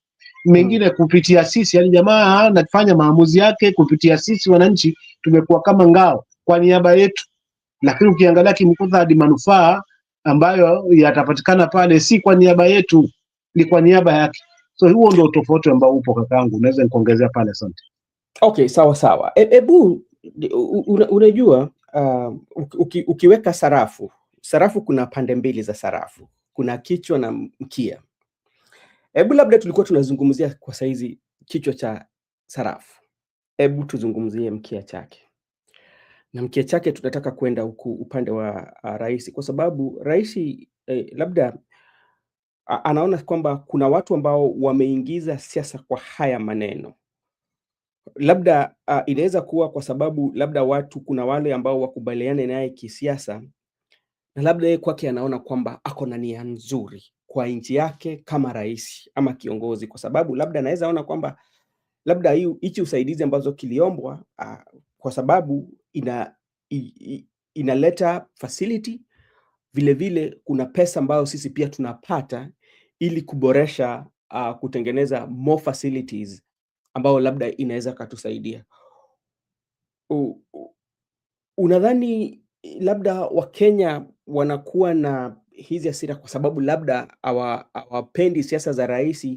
mengine kupitia sisi, yani jamaa anafanya maamuzi yake kupitia sisi wananchi, tumekuwa kama ngao kwa niaba yetu. Lakini ukiangalia kimkutadhi, manufaa ambayo yatapatikana pale si kwa niaba yetu, ni kwa niaba yake. So huo ndio tofauti ambao upo kakaangu, naweza nikuongezea pale. Asante. Okay, sawa. Ebu unajua, ukiweka sarafu kuna pande mbili za sarafu, kuna kichwa na mkia. Ebu labda tulikuwa tunazungumzia kwa saizi kichwa cha sarafu, ebu tuzungumzie mkia chake. Na mkia chake tunataka kwenda huku upande wa rais, kwa sababu rais labda anaona kwamba kuna watu ambao wameingiza siasa kwa haya maneno. Labda inaweza kuwa kwa sababu labda kuna wale ambao wakubaliane naye kisiasa, na labda yeye kwake anaona kwamba ako na nia nzuri kwa nchi yake kama rais ama kiongozi, kwa sababu labda anaweza ona kwamba labda hichi usaidizi ambazo kiliombwa kwa sababu inaleta facility, vile vile kuna pesa ambayo sisi pia tunapata ili kuboresha kutengeneza more facilities ambao labda inaweza katusaidia. Unadhani labda Wakenya wanakuwa na hizi hasira kwa sababu labda hawapendi siasa za rais,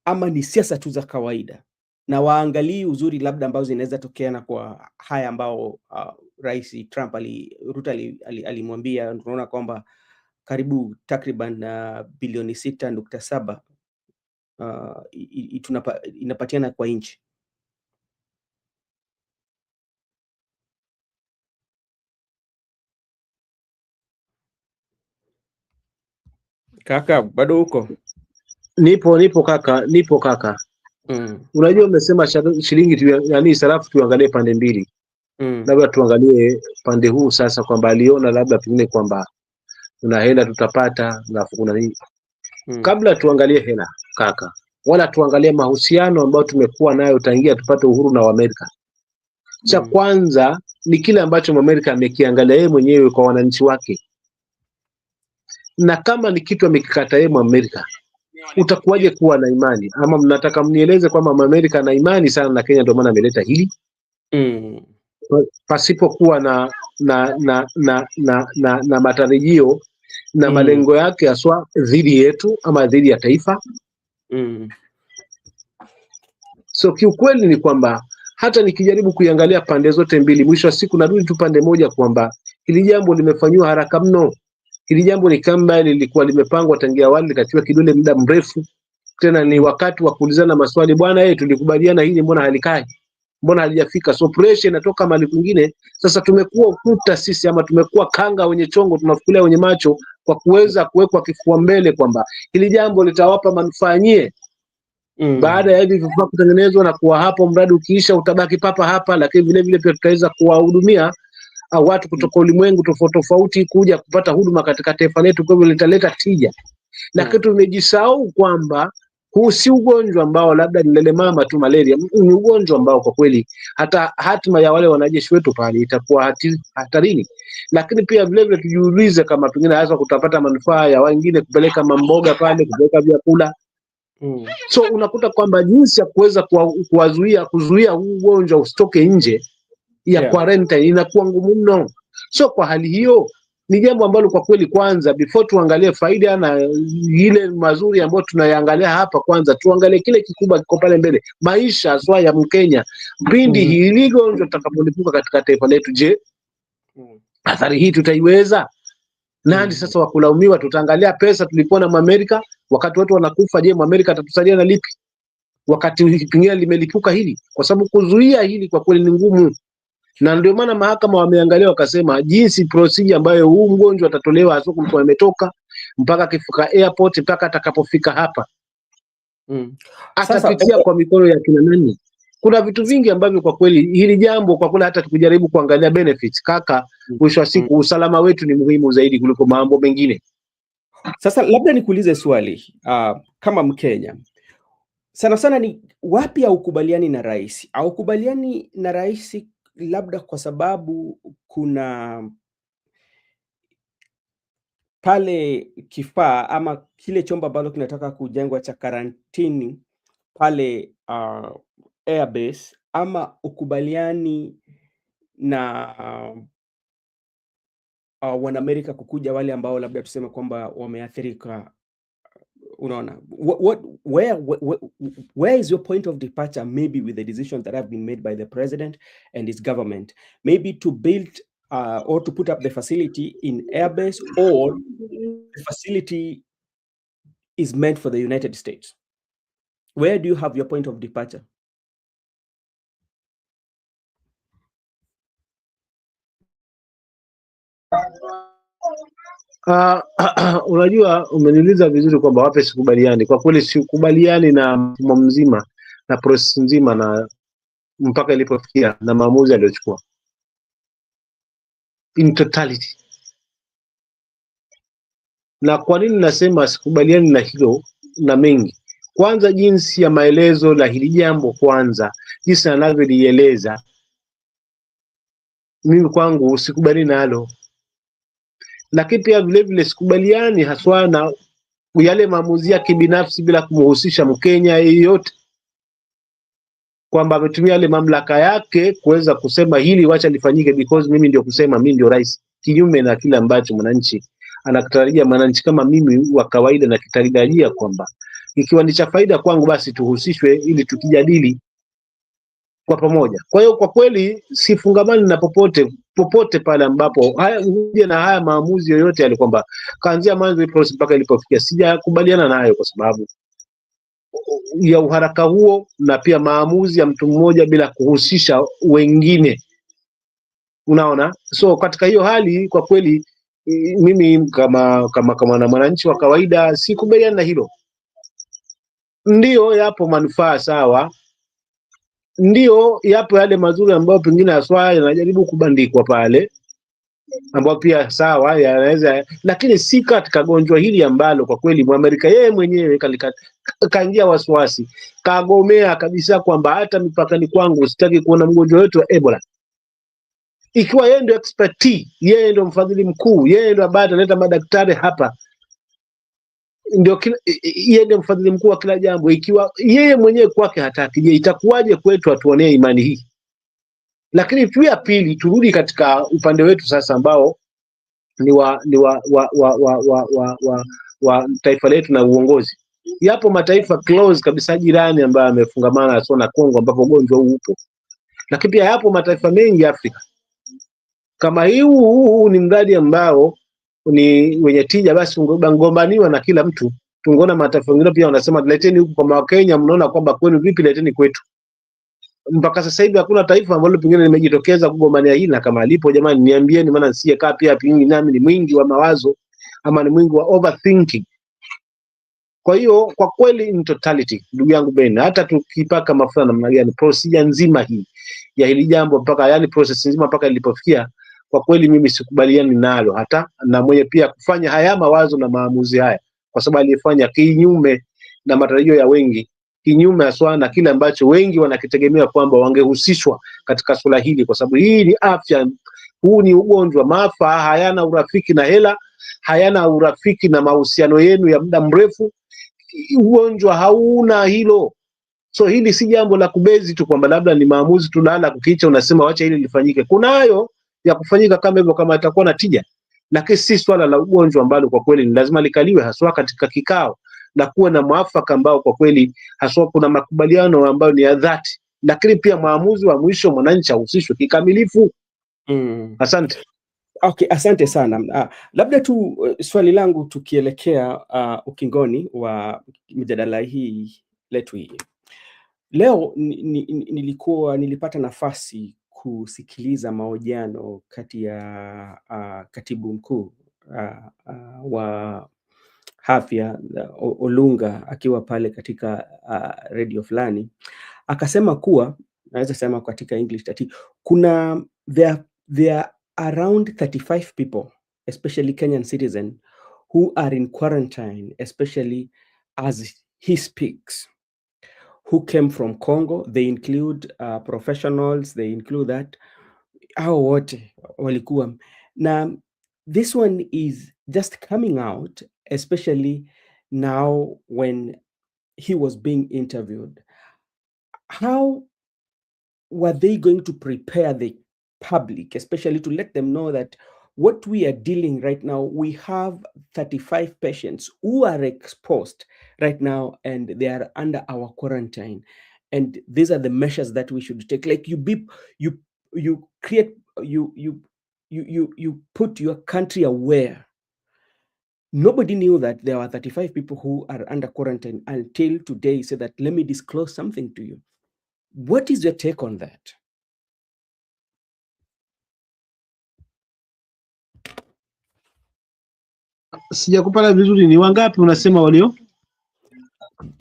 ama ni siasa tu za kawaida, na waangalii uzuri labda ambazo zinaweza tokea na kwa haya ambao Rais Trump Ruto alimwambia? Tunaona kwamba karibu takriban bilioni 6.7 inapatiana kwa nchi. Kaka, bado huko? Nipo kaka. Unajua umesema shilingi yani sarafu, tuangalie pande mbili. Labda tuangalie pande huu sasa, kwamba aliona labda pengine kwamba kuna hela tutapata, alafu kuna nini. Kabla tuangalie hela kaka, wala tuangalie mahusiano ambayo tumekuwa nayo tangia tupate uhuru na Amerika. Cha kwanza ni kile ambacho Amerika amekiangalia yeye mwenyewe kwa wananchi wake, na kama ni kitu amekikata yeye Amerika, utakuwaje kuwa na imani? Ama mnataka mnieleze kwamba Amerika ana imani sana na Kenya ndio maana ameleta hili? pasipokuwa na matarajio na malengo yake haswa dhidi yetu ama dhidi ya taifa. So kiukweli ni kwamba hata nikijaribu kuiangalia pande zote mbili, mwisho wa siku narudi tu pande moja kwamba hili jambo limefanywa haraka mno. Hili jambo ni kama lilikuwa limepangwa tangia awali, likatiwa kidole muda mrefu. Tena ni wakati wa kuulizana maswali, bwana tulikubaliana hili, mbona halikai? Mbona halijafika? So pressure inatoka mahali kwingine. Sasa tumekuwa ukuta sisi, ama tumekuwa kanga wenye chongo, tunafukulia wenye macho, kwa kuweza kuwekwa kifua mbele kwamba hili jambo litawapa manufaa nyie. Baada ya hivi vifaa kutengenezwa na kuwa hapo, mradi ukiisha utabaki papa hapa, lakini vile vile pia tutaweza kuwahudumia watu kutoka ulimwengu tofauti tofauti kuja kupata huduma katika taifa letu, kwa hivyo litaleta tija. Lakini tumejisahau kwamba huu si ugonjwa ambao labda ni lele mama tu malaria. Ni ugonjwa ambao kwa kweli hata hatima ya wale wanajeshi wetu pale itakuwa hatarini. Lakini pia vile vile tujiulize kama pengine hasa kutapata manufaa ya wengine kupeleka mamboga pale, kupeleka vyakula. So unakuta kwamba jinsi ya kuweza kuzuia huu ugonjwa usitoke nje ya quarantine inakuwa ngumu mno. So kwa hali hiyo ni jambo ambalo kwa kweli, kwanza before tuangalie faida na ile mazuri ambayo tunayaangalia hapa, kwanza tuangalie kile kikubwa kiko pale mbele, maisha haswa ya Mkenya pindi hili gonjwa litakapolipuka katika taifa letu. Je, athari hii tutaiweza? Nani sasa wakulaumiwa? Tutaangalia pesa tulipona Amerika wakati watu wanakufa. Je, Amerika atatusalia na lipi wakati pengine limelipuka hili? Kwa sababu kuzuia hili kwa kweli ni ngumu, na ndio maana mahakama wameangalia wakasema jinsi procedure ambayo huu mgonjwa atatolewa hasa kwa ametoka mpaka akifika airport mpaka atakapofika hapa atapitia kwa mikono ya kina nani. Kuna vitu vingi ambavyo kwa kweli hili jambo kwa kweli hata tukijaribu kuangalia benefits kaka, mwisho wa siku usalama wetu ni muhimu zaidi kuliko mambo mengine. Sasa labda nikuulize swali kama Mkenya, sana sana ni wapi haukubaliani na rais? Haukubaliani na rais labda kwa sababu kuna pale kifaa ama kile chombo ambacho kinataka kujengwa cha karantini pale Airbase, ama ukubaliani na Wanamerika kukuja wale ambao labda tuseme kwamba wameathirika? Unaona, where is your point of departure, maybe with the decisions that have been made by the president and his government, maybe to build or to put up the facility in Airbase, or the facility is meant for the United States? Where do you have your point of departure? Unajua, umeniuliza vizuri kwamba wapi sikubaliani. Kwa kweli sikubaliani na mfumo mzima na process nzima na mpaka ilipofikia na maamuzi aliyochukua in totality. Na kwa nini nasema sikubaliani na hilo na mengi? Kwanza, jinsi ya maelezo la hili jambo, kwanza jinsi anavyolieleza, mimi kwangu sikubaliani nalo. Lakini pia vile vile sikubaliani haswa na yale maamuzi yake binafsi bila kumhusisha Mkenya yeyote, kwamba ametumia yale mamlaka yake kuweza kusema hili wacha lifanyike because mimi ndio kusema, mimi ndio rais, kinyume na kile ambacho mwananchi anakutarajia. Mwananchi kama mimi wa kawaida na kitarajia kwamba ikiwa ni cha faida kwangu basi tuhusishwe ili tukijadili kwa pamoja. Kwa hiyo kwa kweli sifungamani na popote pale ambapo haya na haya maamuzi yoyote yale kwamba kaanzia mwanzo mpaka ilipofikia, sijakubaliana nayo kwa sababu ya uharaka huo na pia maamuzi ya mtu mmoja bila kuhusisha wengine. Unaona, so katika hiyo hali kwa kweli mimi kama na mwananchi wa kawaida sikubaliana na hilo. Ndio yapo manufaa sawa, ndio yapo yale mazuri ambayo pengine haswa yanajaribu kubandikwa pale, ambayo pia sawa yanaweza, lakini si katika gonjwa hili ambalo kwa kweli Mwamerika yeye mwenyewe kaingia wasiwasi, kagomea kabisa kwamba hata mipakani kwangu sitaki kuona mgonjwa wetu wa Ebola. Ikiwa yeye ndio expert, yeye ndio mfadhili mkuu, yeye ndio ambaye ataleta madaktari hapa, ndio yeye ndio mfadhili mkuu wa kila jambo, ikiwa yeye mwenyewe kwake hataki, je, itakuwaje kwetu atuonee imani hii? Lakini pia pili, turudi katika upande wetu sasa ambao ni wa taifa letu na uongozi. Yapo mataifa close kabisa jirani ambayo yamefungamana na Kongo ambapo ugonjwa huu upo. Lakini pia yapo mataifa mengi Afrika. Kama huu ni mradi ambao ni wenye tija, basi ungegombaniwa na kila mtu. Tungeona mataifa mengine pia wanasema leteni huku, kwa Kenya mnaona kwamba kwenu vipi, leteni kwetu. Mpaka sasa hivi hakuna taifa ambalo pengine limejitokeza kugombania hili, na kama alipo jamani niambieni, maana nisiye kaa pia pingi nami ni mwingi wa mawazo ama ni mwingi wa overthinking. Kwa hiyo kwa kweli in totality, ndugu yangu Ben, hata tukipaka mafuta namna gani, procedure nzima hii ya hili jambo mpaka yani process nzima mpaka ilipofikia, kwa kweli mimi sikubaliani nalo, hata na mwenye pia kufanya haya mawazo na maamuzi haya, kwa sababu alifanya kinyume na matarajio ya wengi, kinyume haswa na kile ambacho wengi wanakitegemea kwamba wangehusishwa katika swala hili, kwa sababu hii ni afya, huu ni ugonjwa. Maafa hayana urafiki na hela, hayana urafiki na mahusiano yenu ya muda mrefu. Ugonjwa hauna hilo. So hili si jambo la kubezi tu kwamba labda ni maamuzi tulala kukicha unasema wacha hili lifanyike. Kunayo ya kufanyika kama hivyo, kama itakuwa na tija, lakini si swala la ugonjwa ambalo kwa kweli ni lazima likaliwe haswa katika kikao na kuwa na mwafaka ambao kwa kweli haswa kuna makubaliano ambayo ni ya dhati, lakini pia maamuzi wa mwisho mwananchi ahusishwe kikamilifu. Asante. Okay, asante sana. Labda tu swali langu tukielekea ukingoni wa mjadala hii letu hii. Leo nilipata nafasi kusikiliza mahojiano kati ya katibu mkuu wa afya Olunga akiwa pale katika radio fulani, akasema kuwa, naweza sema katika English tati, kuna there are around 35 people, especially Kenyan citizens, who are in quarantine, especially as he speaks, who came from Congo. They include professionals, they include that. Hao wote walikuwa. Now, this one is just coming out, especially now when he was being interviewed. How were they going to prepare the public, especially to let them know that what we are dealing right now, we have 35 patients who are exposed right now and they are under our quarantine, and these are the measures that we should take. Like you put your country aware. Nobody knew that there were 35 people who are under quarantine until today. Said that, let me disclose something to you. What is your take on that? Sijakupata vizuri, ni wangapi unasema walio?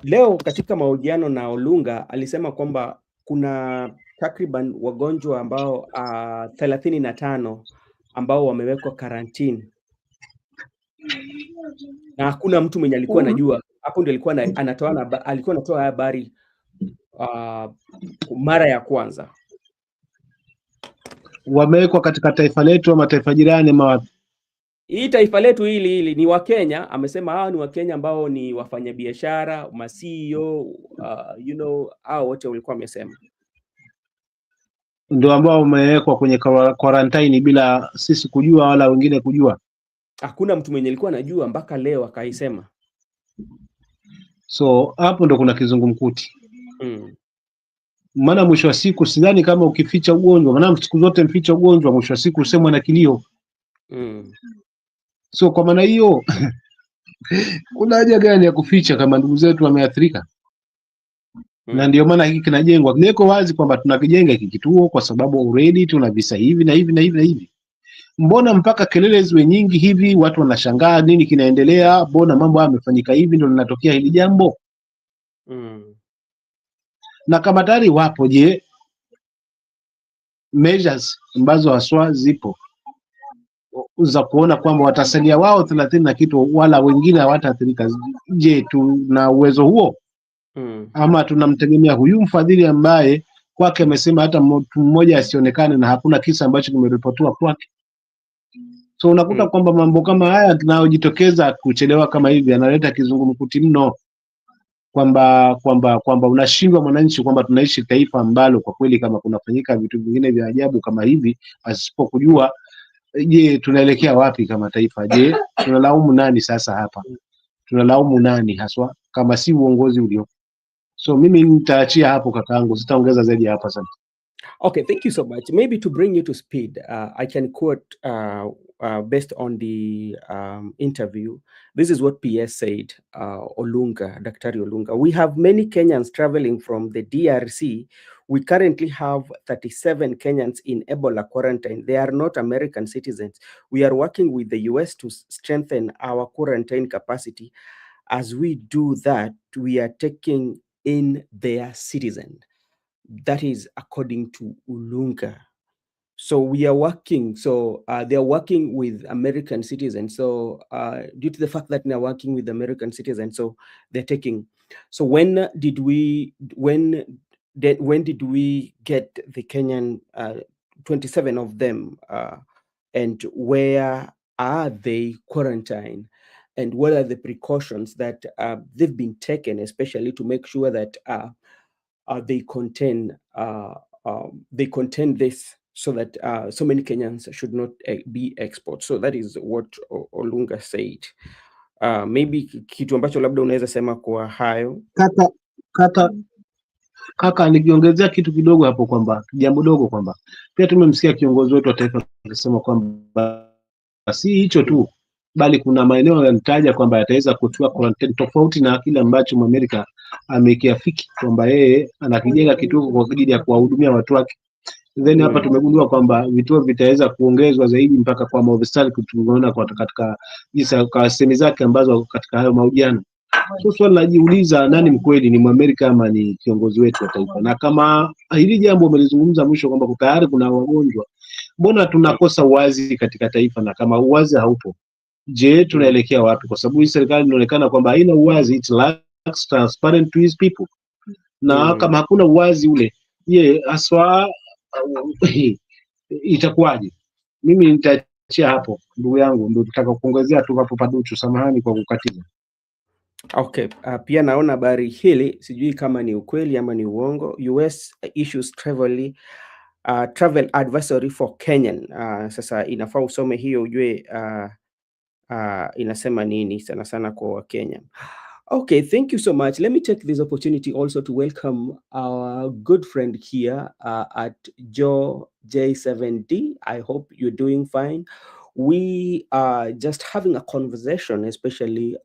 Leo katika mahojiano na Olunga alisema kwamba kuna takriban wagonjwa ambao 35 ambao wamewekwa karantini. Na hakuna mtu mwenye alikuwa anajua. Hapo ndio alikuwa anatoa habari mara ya kwanza. Wamewekwa katika taifa letu ama taifa jirani ama wapi? Hii taifa letu hili ni Wakenya. Amesema hao ni Wakenya ambao ni wafanyabiashara, CEO, hao wote walikuwa wamesema. Ndio ambao wamewekwa kwenye quarantine bila sisi kujua wala wengine kujua. Hakuna mtu mwenye alikuwa anajua mpaka leo akaisema. So hapo ndo kuna kizungumkuti. Maana mwisho wa siku sidhani kama ukificha ugonjwa, maana siku zote mficha ugonjwa mwisho wa siku usemwa na kilio. So kwa maana hiyo kuna haja gani ya kuficha kama ndugu zetu wameathirika? Na ndio maana hiki kinajengwa, kineko wazi kwamba tunakijenga hiki kituo kwa sababu already tuna visa hivi na hivi na hivi na hivi. Mbona mpaka kelele ziwe nyingi hivi, watu wanashangaa nini kinaendelea, mbona mambo haya yamefanyika hivi ndio linatokea hili jambo? Na kama tayari wapo, je, measures ambazo haswa zipo za kuona kwamba watasalia wao 30 na kitu wala wengine hawataathirika? Je, tuna uwezo huo? Ama tunamtegemea huyu mfadhili ambaye kwake amesema hata mtu mmoja asionekane na hakuna kisa ambacho kimeripotiwa kwake? So unakuta kwamba mambo kama haya yanayojitokeza kuchelewa kama hivi yanaleta kizungumkuti mno. kwamba unashindwa mwananchi kwamba tunaishi taifa ambalo kwa kweli kama kunafanyika vitu vingine vya ajabu kama hivi asipokujua, je, tunaelekea wapi kama taifa? Je, tunalaumu nani sasa hapa? Tunalaumu nani haswa kama si uongozi ulio? So mimi nitaachia hapo kakaangu, sitaongeza zaidi hapa sana. Okay, thank you so much. Maybe to bring you to speed, I can quote based on the interview. This is what PS said, Olunga, Dr. Olunga. We have many Kenyans traveling from the DRC. We currently have 37 Kenyans in Ebola quarantine. They are not American citizens. We are working with the US to strengthen our quarantine capacity. As we do that, we are taking in their citizens. That is according to Ulunga. So we are working. So they are working with American citizens. So due to the fact that they are working with American citizens, so they're taking. So when did we get the Kenyan 27 of them, and where are they quarantined? And what are the precautions that they've been taken, especially to make sure that they contain this, so that so many Kenyans should not be exports. So that is what Olunga said. Maybe kitu ambacho labda unaweza sema kwa hayo. Kaka nikiongezea kitu kidogo hapo, kwamba jambo dogo, kwamba pia tumemsikia kiongozi wetu wa taifa akisema kwamba si hicho tu, bali kuna maeneo yanataja kwamba yataweza kutiwa quarantine, tofauti na kile ambacho Amerika amekiafiki kwamba yeye anakijenga kituo kwa ajili ya kuwahudumia watu wake. Then hapa tumegundua kwamba vituo vitaweza kuongezwa zaidi mpaka kwa maofisali, tunaona katika sehemu zake ambazo katika hayo mahojiano. So swali najiuliza, nani mkweli, ni Mwamerika ama ni kiongozi wetu wa taifa? Na kama hili jambo umelizungumza mwisho kwamba tayari kuna wagonjwa, mbona tunakosa uwazi katika taifa? Na kama uwazi haupo, je, tunaelekea wapi? Kwa sababu hii serikali inaonekana kwamba haina uwazi, it lacks transparent to his people. Na kama hakuna uwazi ule, je, aswa itakuwaje? Mimi nitaachia hapo, ndugu yangu, ndio tutaka kuongezea tu hapo Paduchu, samahani kwa kukatiza. Okay, pia naona habari hili, sijui kama ni ukweli ama ni uongo. US issues travel advisory for Kenyan. Sasa inafaa usome hiyo ujue inasema nini sana sana kwa Kenya. Okay, thank you so much. Let me take this opportunity also to welcome our good friend here at Joe J7D. I hope you're doing fine. We are just having a conversation, especially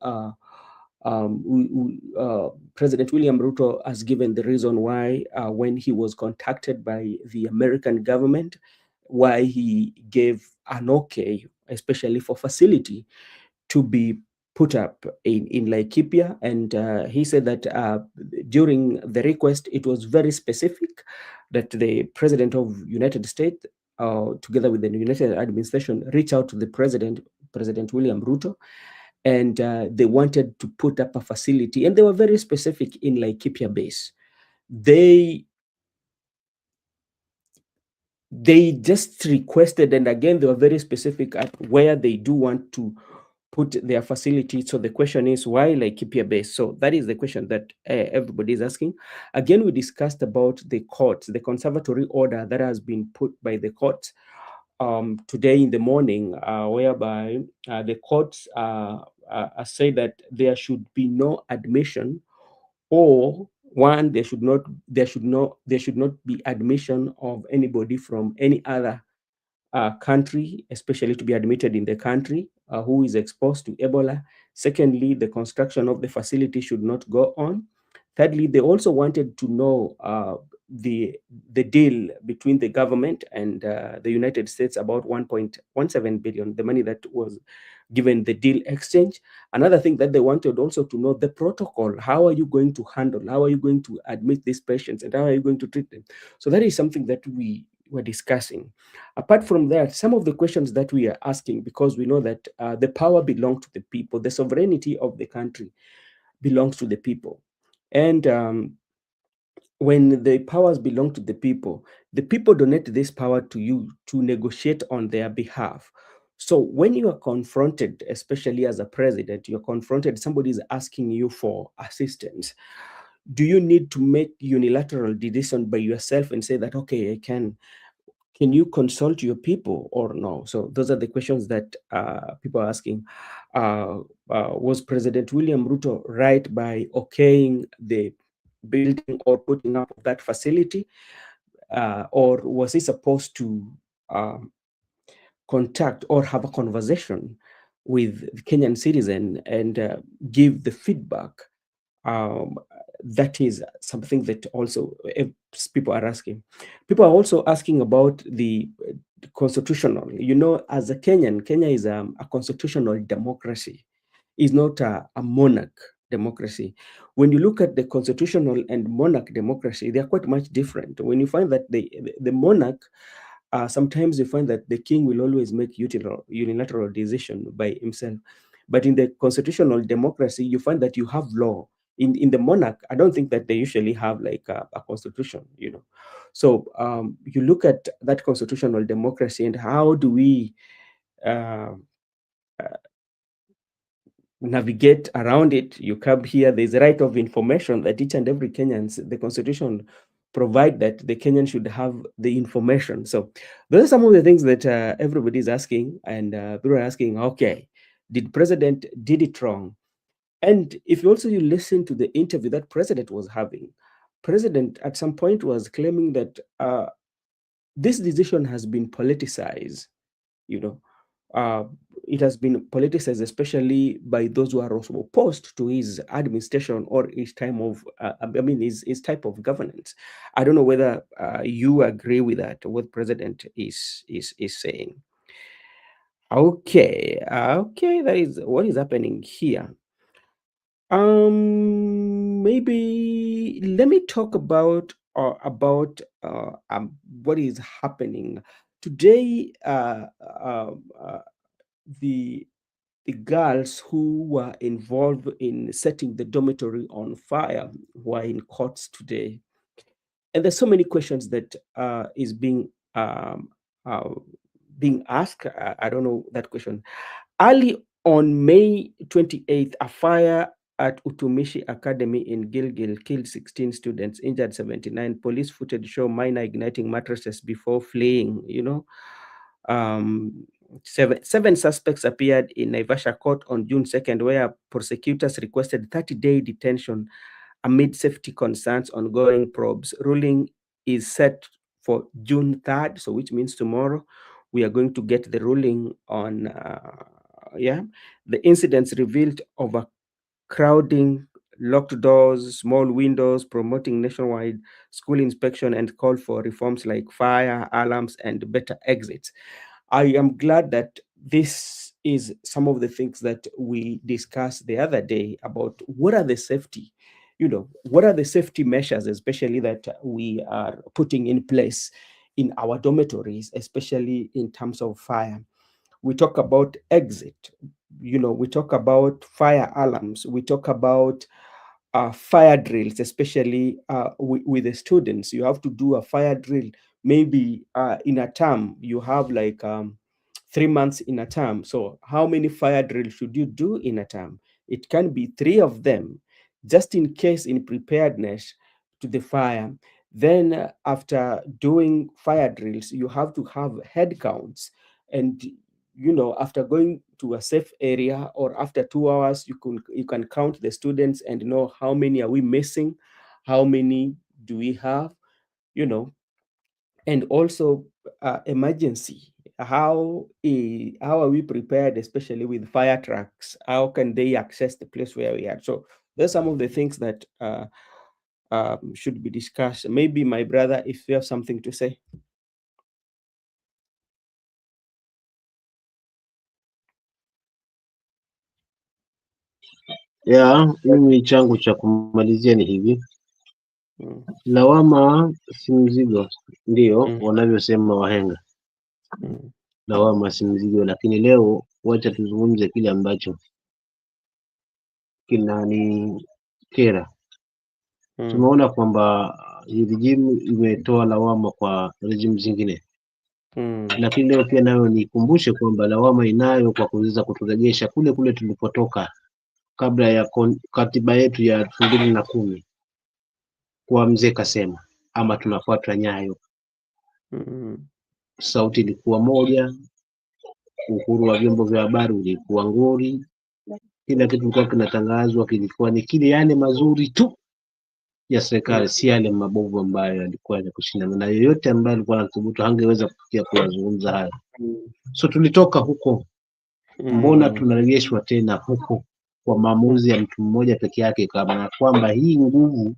President William Ruto has given the reason why when he was contacted by the American government, why he gave an okay, especially for facility to be put up in Laikipia. And he said that during the request, it was very specific that the President of United States, together with the United administration, reach out to the President William Ruto, and they wanted to put up a facility, and they were very specific in Laikipia base. They just requested, and again, they were very specific at where they do want to put their facility. So the question is, why Laikipia base? So that is the question that everybody is asking. Again, we discussed about the courts, the conservatory order that has been put by the courts today in the morning, whereby the courts say that there should be no admission, or one, there should not be admission of anybody from any other country, especially to be admitted in the country, who is exposed to Ebola. Secondly, the construction of the facility should not go on. Thirdly, they also wanted to know the deal between the government and the United States about 1.17 billion, the money that was given the deal exchange. Another thing that they wanted also to know, the protocol. How are you going to handle? How are you going to admit these patients, and how are you going to treat them? So that is something that we were discussing. Apart from that, some of the questions that we are asking, because we know that the power belongs to the people, the sovereignty of the country belongs to the people. And when the powers belong to the people donate this power to you to negotiate on their behalf. So when you are confronted, especially as a president, you're confronted, somebody is asking you for assistance. Do you need to make unilateral decision by yourself and say that, okay, I can you consult your people or no? So those are the questions that people are asking. Was President William Ruto right by okaying the building or putting up that facility? Or was he supposed to contact or have a conversation with the Kenyan citizen and give the feedback? Um, that is something that also people are asking. People are also asking about the constitutional. You know, as a Kenyan, Kenya is a constitutional democracy. It's not a monarch democracy. When you look at the constitutional and monarch democracy, they are quite much different. When you find that the monarch, sometimes you find that the king will always make unilateral decision by himself. But in the constitutional democracy, you find that you have law. In the monarch, I don't think that they usually have like a constitution, you know. So you look at that constitutional democracy and how do we uh, navigate around it. You come here, there's a right of information that each and every Kenyans, the constitution provide that the Kenyan should have the information. So those are some of the things that everybody is asking, and people are asking, okay, did president did it wrong? And if you also you listen to the interview that president was having, president at some point was claiming that this decision has been politicized, you know. Uh, it has been politicized, especially by those who are also opposed to his administration or his time of, his type of governance. I don't know whether you agree with that, what president is saying. Okay, okay, that is what is happening here. Maybe let me talk about what is happening today. The the girls who were involved in setting the dormitory on fire were in courts today, and there's so many questions that is uh, being asked. I don't know that question. Early on May 28th, a fire at Utumishi Academy in Gilgil killed 16 students, injured 79. Police footage show minor igniting mattresses before fleeing. You know, seven suspects appeared in Naivasha court on June 2nd, where prosecutors requested 30-day detention amid safety concerns. Ongoing probes. Ruling is set for June 3rd, so which means tomorrow. We are going to get the ruling on, the incidents revealed overcrowding, locked doors, small windows, promoting nationwide school inspection, and call for reforms like fire alarms and better exits. I am glad that this is some of the things that we discussed the other day about what are the safety, what are the safety measures, especially that we are putting in place in our dormitories, especially in terms of fire. We talk about exit, we talk about fire alarms, we talk about fire drills, especially with the students. You have to do a fire drill. Maybe in a term, you have like 3 months in a term. So how many fire drills should you do in a term? It can be 3 of them, just in case, in preparedness to the fire. Then after doing fire drills, you have to have head counts. And after going to a safe area, or after 2 hours, you can count the students and know how many are we missing, how many do we have, and also emergency. How are we prepared, especially with fire trucks? How can they access the place where we are? So there's some of the things that should be discussed. Maybe my brother, if you have something to say. Mimi changu cha kumalizia ni hivi. Lawama si mzigo, ndio wanavyosema wahenga. Lawama si mzigo, lakini leo wacha tuzungumze kile ambacho kinanikera. Tumeona kwamba hii regime imetoa lawama kwa regime zingine. Lakini leo pia nayo nikumbushe kwamba lawama inayo kwa kuweza kuturejesha kule kule tulipotoka kabla ya katiba yetu ya 2010 kwa mzee kasema, ama tunafuata nyayo. Sauti ilikuwa moja, uhuru wa vyombo vya habari ulikuwa nguri, kila kitu kilikuwa kinatangazwa kilikuwa ni kile yale mazuri tu ya serikali, si yale mabovu ambayo yalikuwa ya kushindana na yoyote ambaye alikuwa anathubutu hangeweza kufikia kuyazungumza hayo. So tulitoka huko, mbona tunarejeshwa tena huko kwa maamuzi ya mtu mmoja peke yake, kama kwamba hii nguvu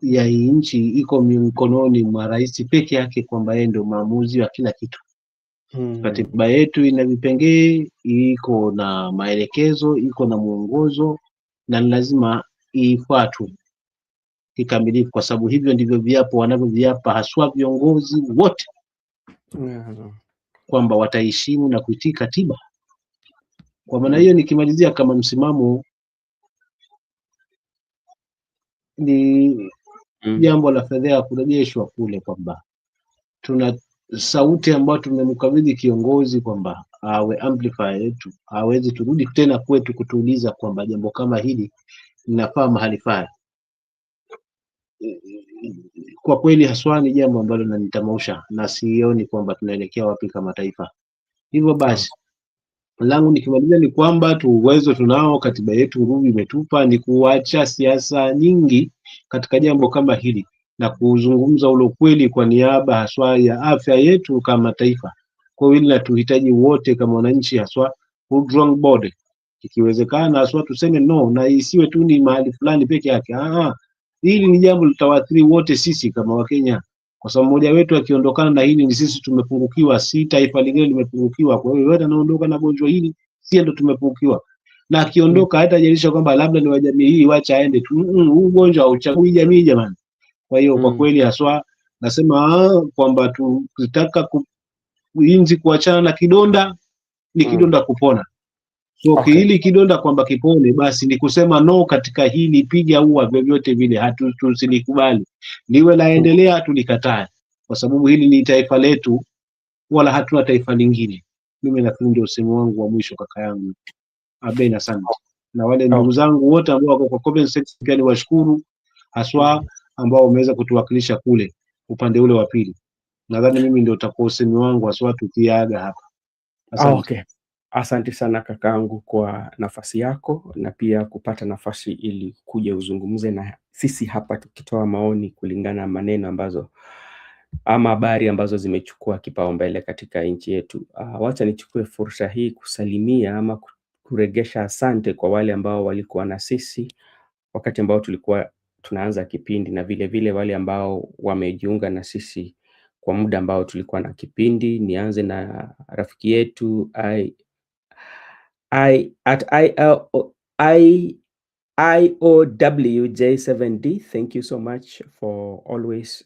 ya hii nchi iko mikononi mwa rais peke yake, kwamba yeye ndio maamuzi wa kila kitu. Katiba yetu ina vipengee, iko na maelekezo, iko na mwongozo, na lazima ifuatwe kikamilifu, kwa sababu hivyo ndivyo viapo wanavyoviapa haswa viongozi wote, kwamba wataheshimu na kuitii katiba. Kwa maana hiyo, nikimalizia kama msimamo, ni jambo la fedheha kurejeshwa kule, kwamba tuna sauti ambayo tumemkabidhi kiongozi kwamba awe amplifier yetu, hawezi turudi tena kwetu kutuuliza kwamba jambo kama hili linafaa mahali fulani. Kwa kweli haswa ni jambo ambalo linanitamausha na sioni kwamba tunaelekea wapi kama taifa. Hivyo basi langu nikimalizia ni kwamba uwezo tunao, katiba yetu nguvu imetupa, ni kuacha siasa nyingi katika jambo kama hili na kuzungumza ule ukweli kwa niaba haswa ya afya yetu kama taifa. Kwa hiyo tuhitaji wote kama wananchi, haswa wrong body, ikiwezekana haswa tuseme no, na isiwe tu ni mahali fulani peke yake. Hili ni jambo litawaathiri wote sisi kama Wakenya, kwa sababu mmoja wetu akiondokana na hili ni sisi tumepungukiwa, si taifa lingine limepungukiwa. Kwa hiyo yote anaondoka na gonjwa hili, si ndo tumepungukiwa. Na akiondoka hata jalisha kwamba labda ni wa jamii hii, wacha aende tu, huu ugonjwa hauchagui jamii jamani. Kwa hiyo kwa kweli haswa nasema kwamba tukitaka kuinzi kuachana na kidonda, ni kidonda kupona. So hili kidonda kwamba kipone, basi ni kusema no katika hili, piga ua vyovyote vile, tusilikubali liwe laendelea, tulikataa, kwa sababu hili ni taifa letu, wala hatuna taifa lingine. Mimi nafikiri ndio usemi wangu wa mwisho, kaka yangu Abena. Asante. Na wale ndugu zangu wote ambao wako kwa comment section pia ni washukuru, haswa ambao wameweza kutuwakilisha kule upande ule wa pili. Nadhani mimi ndio utakuwa usemi wangu haswa tukiaga hapa. Asante. Asante sana kakaangu kwa nafasi yako na pia kupata nafasi ili kuja uzungumze na sisi hapa, tukitoa maoni kulingana na maneno ambazo ama habari ambazo zimechukua kipaumbele katika nchi yetu. Wacha nichukue fursa hii kusalimia ama kuregesha asante kwa wale ambao walikuwa na sisi wakati ambao tulikuwa tunaanza kipindi, na vile vile wale ambao wamejiunga na sisi kwa muda ambao tulikuwa na kipindi. Nianze na rafiki yetu IOWJ7D. Thank you so much for always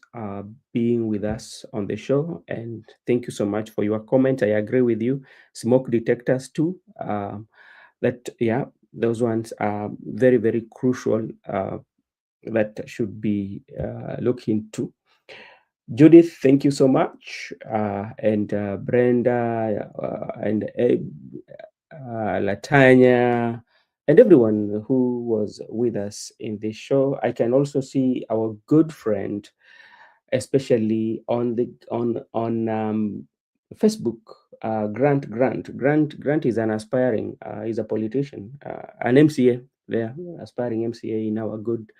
being with us on the show, and thank you so much for your comment. I agree with you. Smoke detectors too. Those ones are very, very crucial. That should be looked into. Judith, thank you so much, and Brenda, and Latanya, and everyone who was with us in this show. I can also see our good friend, especially on Facebook, Grant. Grant is an aspiring, he's a politician, an MCA there, aspiring MCA in our good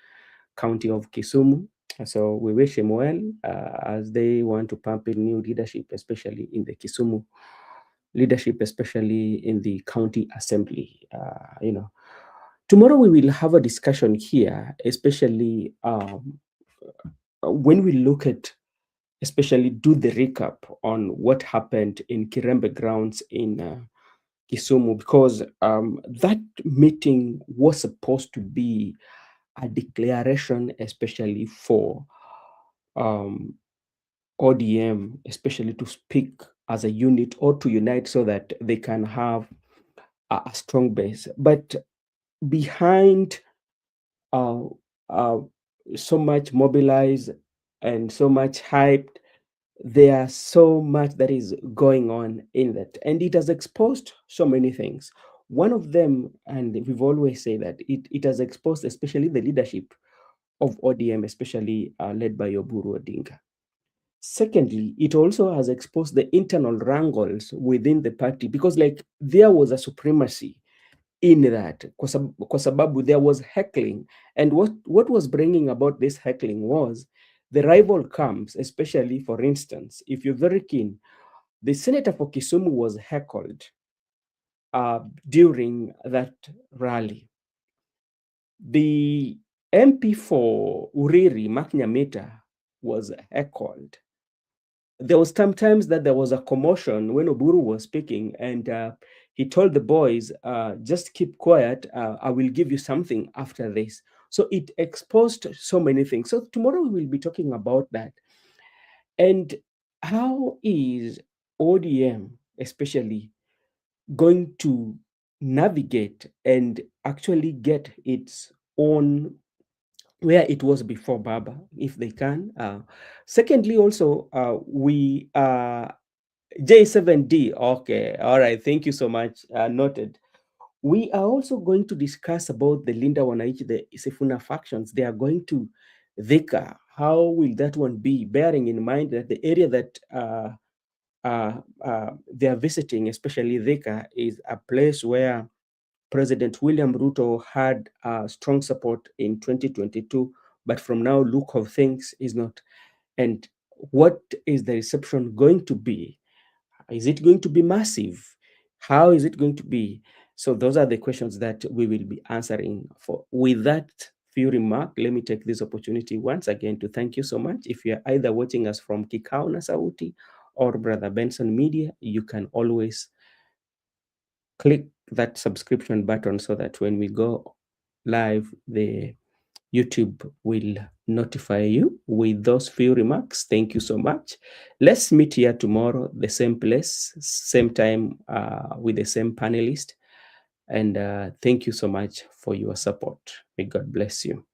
county of Kisumu. So we wish him well as they want to pump in new leadership, especially in the Kisumu leadership, especially in the county assembly. Tomorrow we will have a discussion here, especially when we look at, especially do the recap on what happened in Kirembe grounds in Kisumu, because that meeting was supposed to be a declaration, especially for ODM, especially to speak as a unit or to unite so that they can have a strong base. But behind so much mobilized and so much hyped, There's so much that is going on in that, and it has exposed so many things. One of them, and we've always said that it has exposed especially the leadership of ODM, especially led by Oburu Odinga. Secondly, it also has exposed the internal wrangles within the party, because like there was a supremacy in that, kwa sababu there was heckling, and what was bringing about this heckling was the rival camps, especially, for instance, if you're very keen, the senator for Kisumu was heckled during that rally. The MP for Uriri, Mark Nyamita, was heckled. There was sometimes that there was a commotion when Oburu was speaking, and he told the boys, just keep quiet, I will give you something after this. So it exposed so many things. So tomorrow we will be talking about that. And how is ODM especially going to navigate and actually get its own where it was before Baba, if they can. Secondly, also, we J7D. Okay, all right. Thank you so much. Noted. We are also going to discuss about the Linda Wananchi, the Sifuna factions. They are going to Thika. How will that one be? Bearing in mind that the area that they are visiting, especially Thika, is a place where President William Ruto had strong support in 2022, but from now, look of things is not. And what is the reception going to be? Is it going to be massive? How is it going to be? So those are the questions that we will be answering for. With that few remark, let me take this opportunity once again to thank you so much. If you're either watching us from Kikao na Sauti or Brother Benson Media, you can always click that subscription button so that when we go live, the YouTube will notify you. With those few remarks, thank you so much. Let's meet here tomorrow, the same place, same time, with the same panelist. And thank you so much for your support. May God bless you.